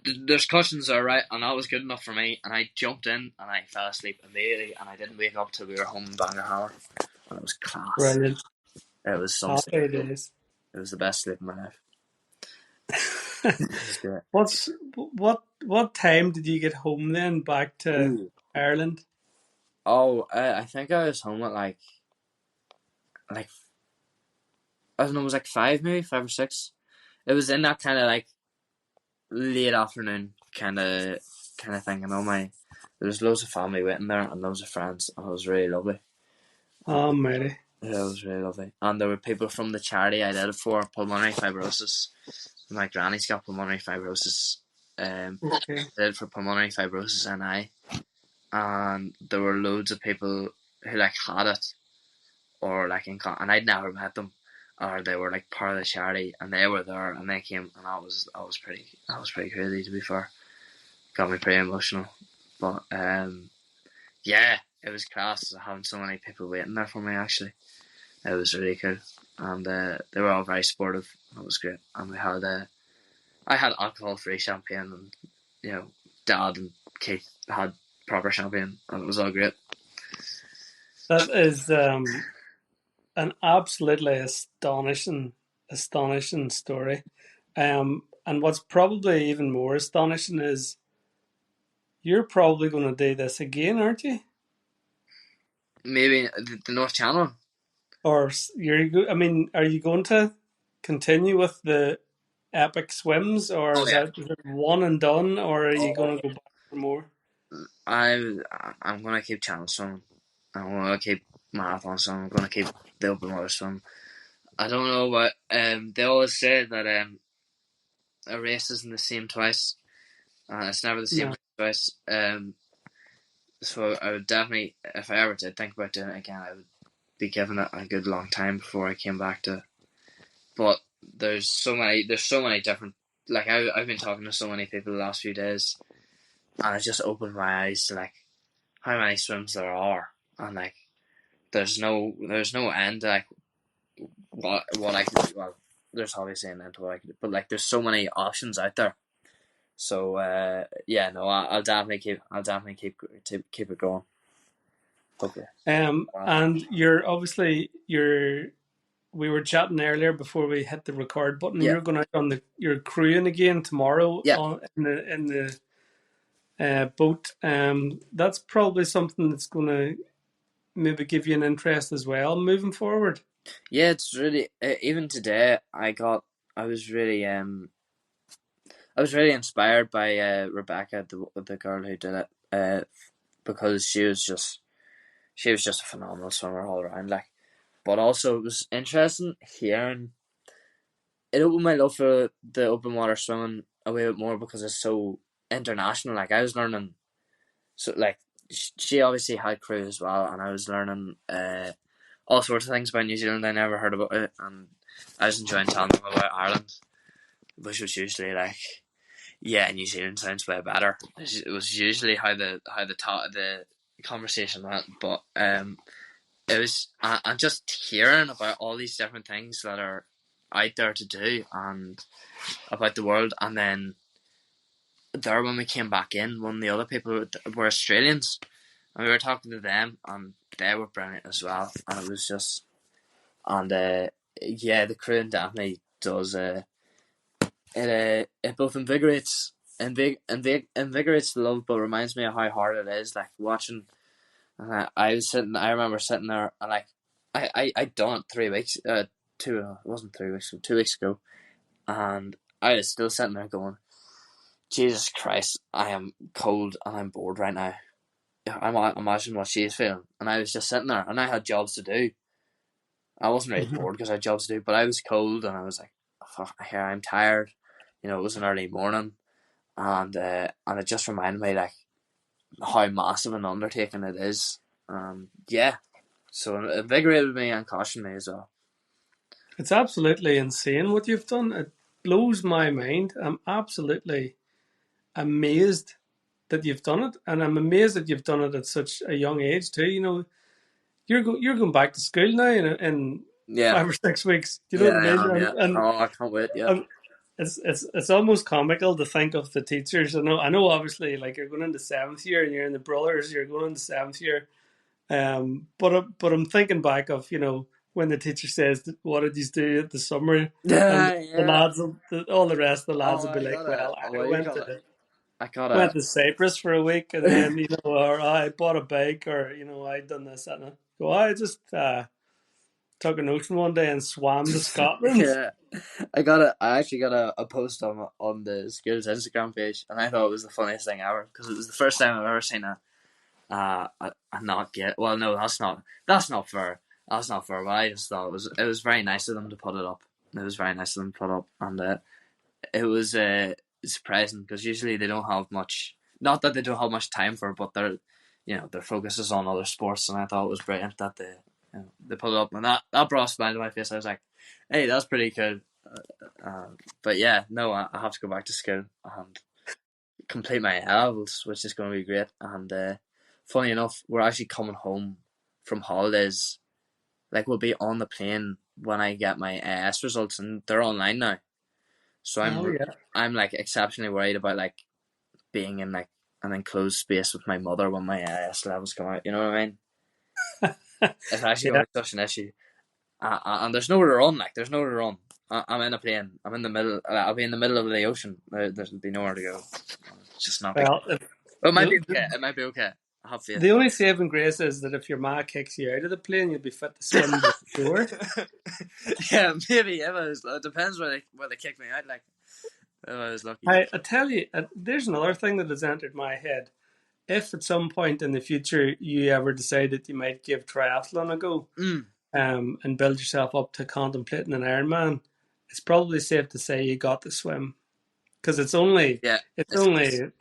There's cushions there, right? And that was good enough for me. And I jumped in and I fell asleep immediately. And I didn't wake up till we were home in Bangerhammer. And it was class. Brilliant. It was some sleep. Happy days. It was the best sleep of my life. It was great. What time did you get home then back to Ooh. Ireland? Oh, I think I was home at like I don't know, it was like 5 maybe, 5 or 6. It was in that kind of like late afternoon kind of thing. There was loads of family waiting there and loads of friends, and it was really lovely. Oh, matey. Yeah, it was really lovely. And there were people from the charity I did it for, pulmonary fibrosis. My granny's got pulmonary fibrosis. Okay. I did it for pulmonary fibrosis NI. And there were loads of people who like had it, or like and I'd never met them, or they were like part of the charity, and they were there, and they came, and that was pretty crazy, to be fair. Got me pretty emotional, but yeah, it was class having so many people waiting there for me. Actually, it was really cool, and they were all very supportive. It was great, and I had alcohol-free champagne, and Dad and Keith had proper champagne, and it was all great. That is an absolutely astonishing story. And what's probably even more astonishing is you're probably going to do this again, aren't you? Maybe the North Channel. Or I mean, are you going to continue with the epic swims, or Oh is yeah. it one and done, or are you Oh, going to go back for more? I'm gonna keep channel swimming. I'm gonna keep marathon swimming. I'm gonna keep the open water swim. I don't know, but they always say that a race isn't the same twice. It's never the same No. twice. So I would definitely, if I ever did think about doing it again, I would be given it a good long time before I came back to it. But there's so many different. Like I've been talking to so many people the last few days, and it just opened my eyes to like how many swims there are, and like there's no end to like what I could do. Well, there's obviously an end to what I could do, but like there's so many options out there. So yeah, no, I'll definitely keep it going. Okay. And we were chatting earlier before we hit the record button. Yeah, You're going out on you're crewing again tomorrow yeah, in the boat. That's probably something that's going to maybe give you an interest as well moving forward. yeah. It's really even today. I was really inspired by Rebecca, the girl who did it, because she was just a phenomenal swimmer all around. Like, but also it was interesting hearing. It opened my love for the open water swimming a wee bit more because it's so international. Like I was learning, so like she obviously had crew as well, and I was learning all sorts of things about New Zealand I never heard about it, and I was enjoying telling them about Ireland, which was usually like, yeah, New Zealand sounds way better. It was usually how the conversation went, but it was and just hearing about all these different things that are out there to do and about the world, and then there when we came back in, one of the other people were Australians, and we were talking to them, and they were brilliant as well, and it was just, and yeah, the crew definitely does it both invigorates the love, but reminds me of how hard it is, like watching. And I remember sitting there, and like I done it 3 weeks, it wasn't 3 weeks ago, 2 weeks ago, and I was still sitting there going, Jesus Christ, I am cold and I'm bored right now. I'm imagining what she's feeling, and I was just sitting there, and I had jobs to do. I wasn't really bored because I had jobs to do, but I was cold, and I was like, fuck, here I'm tired. It was an early morning, and it just reminded me like how massive an undertaking it is. Yeah, so it invigorated me and cautioned me as well. It's absolutely insane what you've done. It blows my mind. I'm absolutely amazed that you've done it, and I'm amazed that you've done it at such a young age too. You know, you're going back to school now in Yeah, 5 or 6 weeks. Do you know yeah, what I I mean? am. Yeah. And Oh, I can't wait. Yeah. it's almost comical to think of the teachers. I know. Obviously, like you're going into seventh year, and you're in the brothers. You're going into seventh year. But I'm thinking back of when the teacher says, "What did you do at the summer?" and Yeah, the yeah. lads, all the rest of the lads Oh, will be I like, gotta. "Well, I What do you went call to it? I gotta. went to Cyprus for a week, and then or I bought a bike, or I done this and that." Go, I just took an ocean one day and swam to Scotland. Yeah, I actually got a post on the school's Instagram page, and I thought it was the funniest thing ever because it was the first time I've ever seen a not get. Well, no, that's not fair. That's not fair. But I just thought it was very nice of them to put it up. It was very nice of them to put up, and it was surprising because usually they don't have much. Not that they don't have much time for it, but their focus is on other sports, and I thought it was brilliant that they put it up, and that brought a smile to my face. I was like, "Hey, that's pretty cool." But yeah, no, I have to go back to school and complete my levels, which is going to be great. And funny enough, we're actually coming home from holidays. Like we'll be on the plane when I get my AS results, and they're online now. So Oh yeah. I'm like exceptionally worried about like being in like an enclosed space with my mother when my AS levels come out. You know what I mean? It's actually going Yeah. to be such an issue. And there's nowhere to run. Like there's nowhere to run. I'm in a plane. I'm in the middle. I'll be in the middle of the ocean. There'll be nowhere to go. It's just not. Well, Well, it might be the, okay. It might be okay. I have faith. the only saving grace is that if your ma kicks you out of the plane, you'll be fit to swim to shore. Yeah, maybe. It depends where they kick me out. Like if I was lucky. I tell you, there's another thing that has entered my head. If at some point in the future you ever decide that you might give triathlon a go, Mm. and build yourself up to contemplating an Ironman, it's probably safe to say you got to swim because it's only Yeah, it's it's only for you.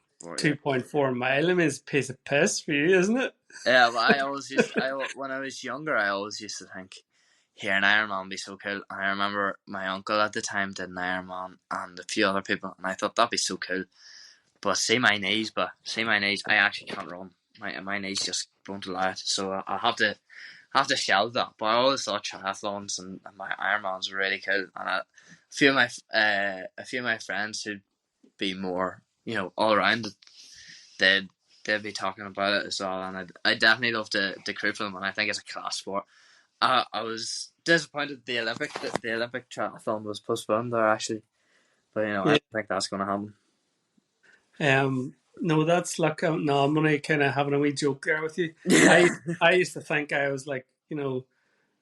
2.4 mile. I mean, it's a piece of piss for you, isn't it? Yeah, but when I was younger, I always used to think, here an Ironman would be so cool. And I remember my uncle at the time did an Ironman and a few other people, and I thought that'd be so cool. But see my knees, I actually can't run. My knees just won't allow it. So I have to shelve that. But I always thought triathlons and my Ironmans were really cool. And a few of my friends who'd be more, all around it, they'd be talking about it as well. And I definitely love to crew for them. And I think it's a class sport. I was disappointed the Olympic triathlon was postponed there actually, but I Yeah. don't think that's going to happen. No, that's like no. I'm only kind of having a wee joke there with you. Yeah, I used to think I was like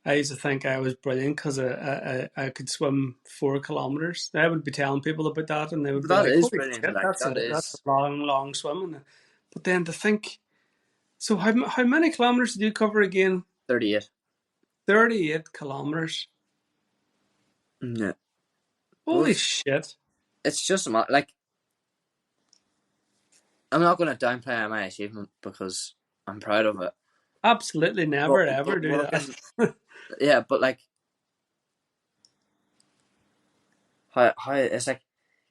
I used to think I was brilliant because I could swim 4 kilometers. I would be telling people about that, and they would but be that like, is "Holy brilliant. shit, Like that's a long swim." But then to think, so how many kilometers did you cover again? 38. 38 kilometers. Yeah, well, Holy shit! it's just like I'm not going to downplay my achievement because I'm proud of it. Absolutely never ever But do looking, that. yeah, but like how it's like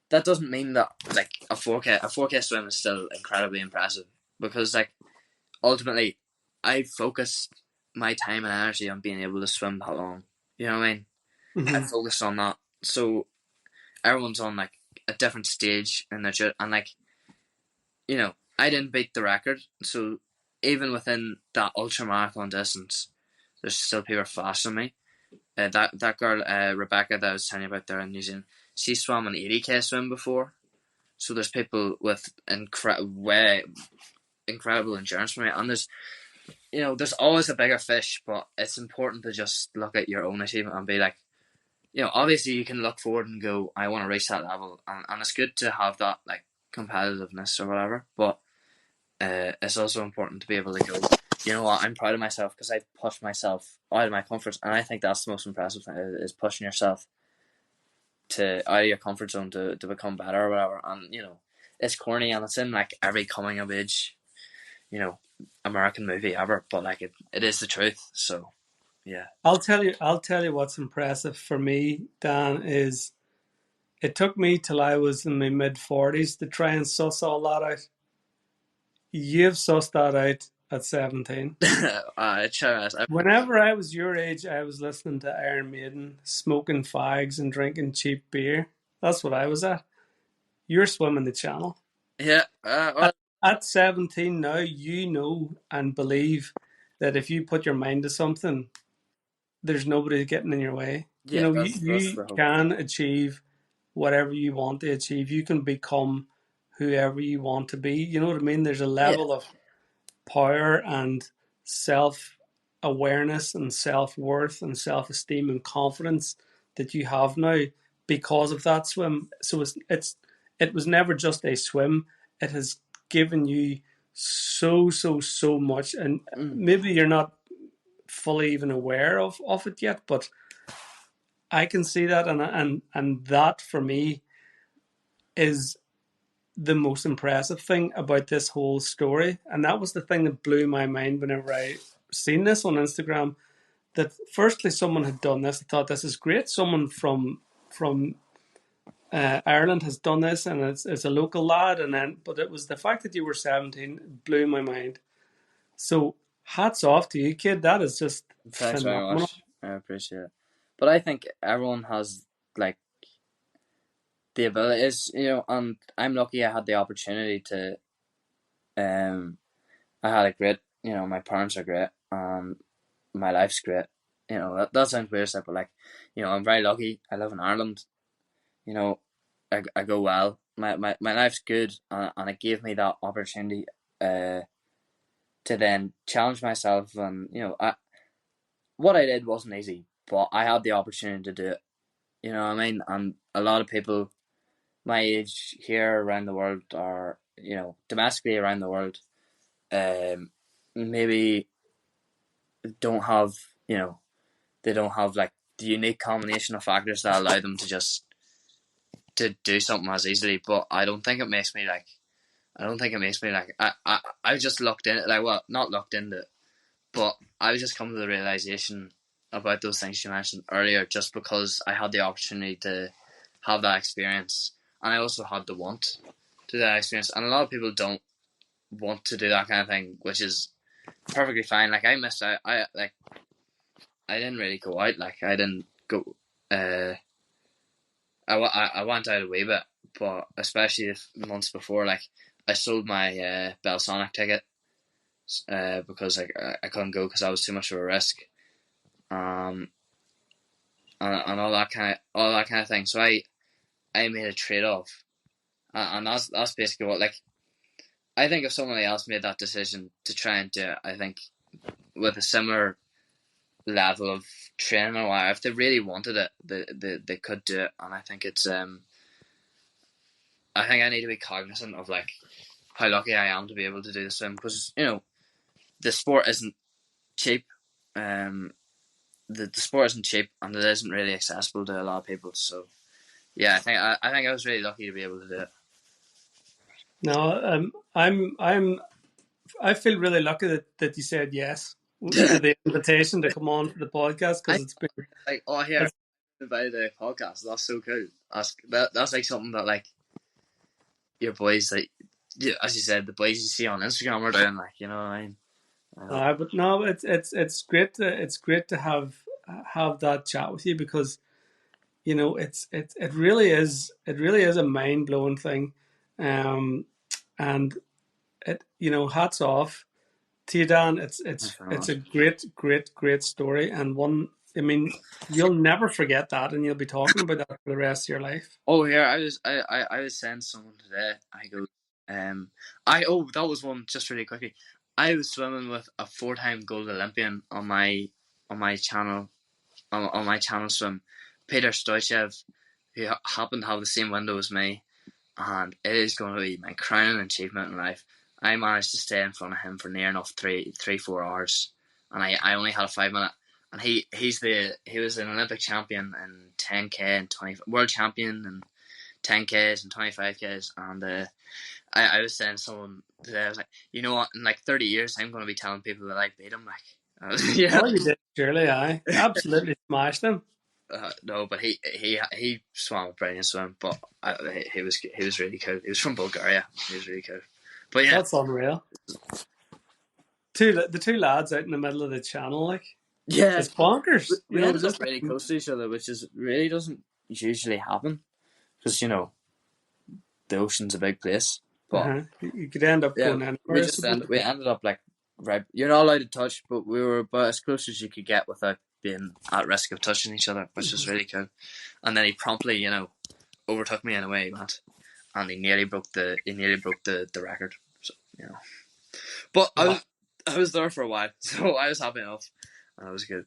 that doesn't mean that like a 4K swim is still incredibly impressive because like ultimately I focused my time and energy on being able to swim that long. You know what I mean? I Mhm. focused on that. So everyone's on like a different stage in their and like I didn't beat the record. So even within that ultra marathon distance, there's still people faster than me. That girl Rebecca that I was telling you about there in New Zealand, she swam an 80K swim before. So there's people with way incredible endurance from me, and there's always a bigger fish, but it's important to just look at your own achievement and be like, obviously you can look forward and go, I want to reach that level, and it's good to have that like competitiveness or whatever, but it's also important to be able to go, you know what, I'm proud of myself because I've pushed myself out of my comfort, and I think that's the most impressive thing is pushing yourself out of your comfort zone to become better or whatever, and it's corny and it's in like every coming of age, you know, American movie ever. But like it is the truth. So yeah. I'll tell you what's impressive for me, Dan, is it took me till I was in my mid 40s to try and suss all that out. You've sussed that out at 17. I Whenever I was your age, I was listening to Iron Maiden, smoking fags and drinking cheap beer. That's what I was at. You're swimming the channel. yeah. At, Well, at 17 now, you know and believe that if you put your mind to something, there's nobody getting in your way. You yeah. know, That's you the hope. can achieve whatever you want to achieve. You can become whoever you want to be. You know what I mean? There's a Yeah. level of power and self awareness and self worth and self esteem and confidence that you have now because of that swim. So it was never just a swim. It has given you so much, and Mm. maybe you're not fully even aware of it yet, but I can see that, and that for me is the most impressive thing about this whole story. And that was the thing that blew my mind whenever I seen this on Instagram. That firstly, someone had done this. I thought this is great. Someone from Ireland has done this, and it's a local lad. And then, but it was the fact that you were 17 blew my mind. So hats off to you, kid. That is just Thanks very phenomenal. much. I appreciate it. But I think everyone has like the abilities, and I'm lucky I had the opportunity to. I had a great, my parents are great, and my life's great. That sounds weird, but like, I'm very lucky. I live in Ireland. You know, I go well. My life's good, and it gave me that opportunity uh, to then challenge myself. And what I did wasn't easy, but I had the opportunity to do it. You know what I mean? And a lot of people my age here around the world, or domestically around the world, maybe don't have they don't have like the unique combination of factors that allow them to just to do something as easily. But I don't think it makes me like I just looked in it, like, well, not looked into it, but I was just come to the realization about those things you mentioned earlier, just because I had the opportunity to have that experience, and I also had the want to do that experience. And a lot of people don't want to do that kind of thing, which is perfectly fine. Like, I missed out. I didn't really go out. Like, I didn't go. I went out a wee bit, but especially the months before, like, I sold my Belsonic ticket because I couldn't go because I was too much of a risk, um, and all that kind of thing. So I made a trade off, and that's basically what, like, I think if somebody else made that decision to try and do it, I think with a similar level of training or whatever, if they really wanted it, they could do it. And I think I think I need to be cognizant of like how lucky I am to be able to do the swim, because the sport isn't cheap. The sport isn't cheap, and it isn't really accessible to a lot of people. So yeah, I think I was really lucky to be able to do it. No, I feel really lucky that you said yes to the invitation to come on to the podcast I because it's been like, oh, here, it's, invited to the podcast. That's so cool. That's like something that like your boys, like, as you said, the boys you see on Instagram are doing, like, you know what I mean? but no, it's great to have that chat with you because it really is a mind blowing thing, and it hats off to you, Dan. Thanks very It's much. a great story, and one. I mean, you'll never forget that, and you'll be talking about that for the rest of your life. Oh, here, I was saying to someone today. I go, that was one, just really quickly. I was swimming with a 4-time gold Olympian on my channel on my channel swim, Peter Stoichev, who happened to have the same window as me, and it is going to be my crowning achievement in life. I managed to stay in front of him for near enough 4 hours, and I only had a 5 minute. And he was an Olympic champion in 10K and 20, world champion in 10Ks and 25Ks, and I was saying to someone today, I was like, you know what, in like 30 years I'm going to be telling people that I beat them, like, yeah. Oh, you did, surely, I absolutely smashed him. No, but he swam a brilliant swim, but he was really cool. He was from Bulgaria. He was really cool. But yeah, That's unreal. The two lads out in the middle of the channel, like, yeah, it's bonkers. You we know, ended up just really close to each other, which is really doesn't usually happen because the ocean's a big place. But you could end up yeah, going anywhere. we ended up like right. You're not allowed to touch, but we were about as close as you could get without being at risk of touching each other, which was really cool. And then he promptly, overtook me in a way, Matt, and he nearly broke the record. So but Wow. I was there for a while, so I was happy enough. That was good.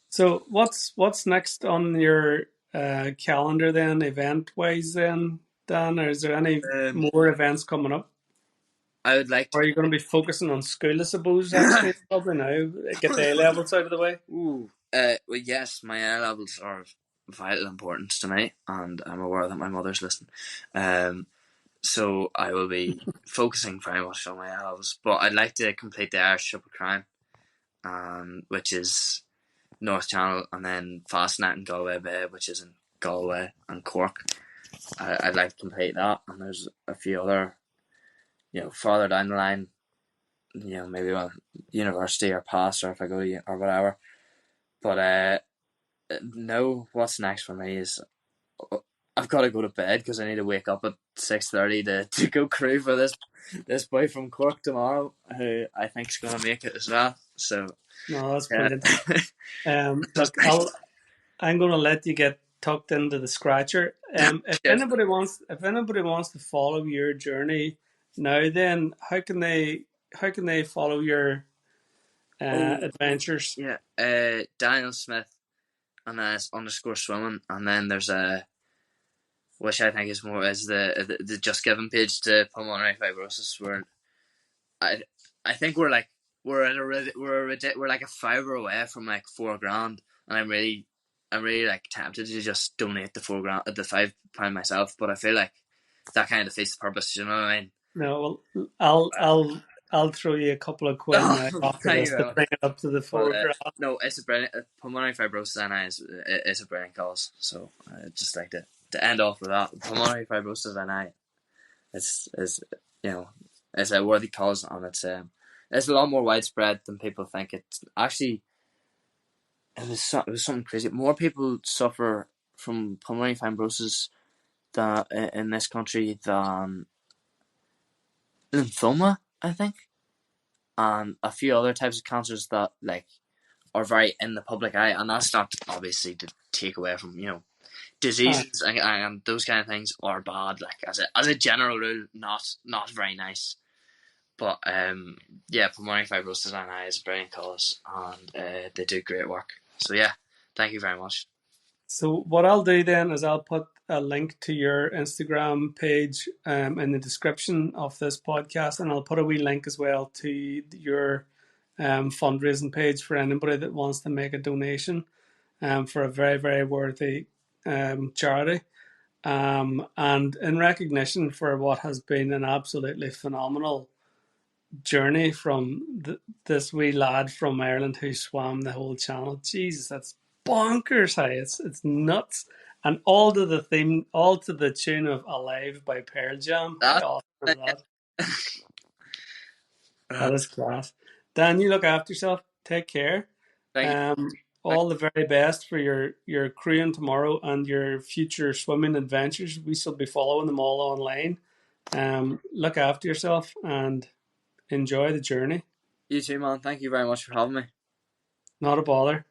So what's next on your calendar then, event wise then, Dan? Or is there any Um, more events coming up? I would like Or to. are you going to be focusing on school, I suppose, actually, probably now? Get the A levels out of the way? Ooh. Well, yes, my A levels are of vital importance to me, and I'm aware that my mother's listening. So I will be focusing very much on my A levels, but I'd like to complete the Irish Triple Crown, which is North Channel, and then Fastnet in Galway Bay, which is in Galway and Cork. I'd like to complete that, and there's a few other, farther down the line, maybe a university or past, or if I go to or whatever. But no, what's next for me is I've got to go to bed because I need to wake up at 6:30 to go crew for this boy from Cork tomorrow, who I think is going to make it as well. So No, that's yeah. brilliant. Look, Just I'm going to let you get tucked into the scratcher. If cheers. anybody wants to follow your journey now, then how can they follow your adventures? Yeah, Daniel Smyth, and then it's _swimming, and then there's which I think is more is the Just Giving page to pulmonary fibrosis, where I think we're like we're like a fiver away from like $4,000, and I'm really like tempted to just donate the £4,000, the £5 myself, but I feel like that kind of defeats the purpose. You know what I mean? No, well, I'll throw you a couple of quid now after Thank you this very to much. bring it up to the But $4,000. no, it's a brilliant pulmonary fibrosis NI is a brilliant cause. So I'd just like to end off with that. Pulmonary fibrosis NI is it's a worthy cause, and it's a lot more widespread than people think. It's actually it was something crazy. More people suffer from pulmonary fibrosis in this country than lymphoma, I think, and a few other types of cancers that are very in the public eye, and that's not obviously to take away from diseases and those kind of things are bad. Like as a general rule, not very nice. But pulmonary fibrosis NI is a brilliant cause, and they do great work. So yeah, thank you very much. So what I'll do then is I'll put a link to your Instagram page in the description of this podcast, and I'll put a wee link as well to your fundraising page for anybody that wants to make a donation for a very, very worthy charity. And in recognition for what has been an absolutely phenomenal journey from this wee lad from Ireland who swam the whole channel. Jesus, that's bonkers! Hey, it's nuts, and all to the tune of "Alive" by Pearl Jam. How That's awesome is that? That is class. Dan, you look after yourself. Take care. thank you. Um, all the very best for your crewing tomorrow and your future swimming adventures. We shall be following them all online. Look after yourself and enjoy the journey. You too, man. Thank you very much for having me. Not a bother.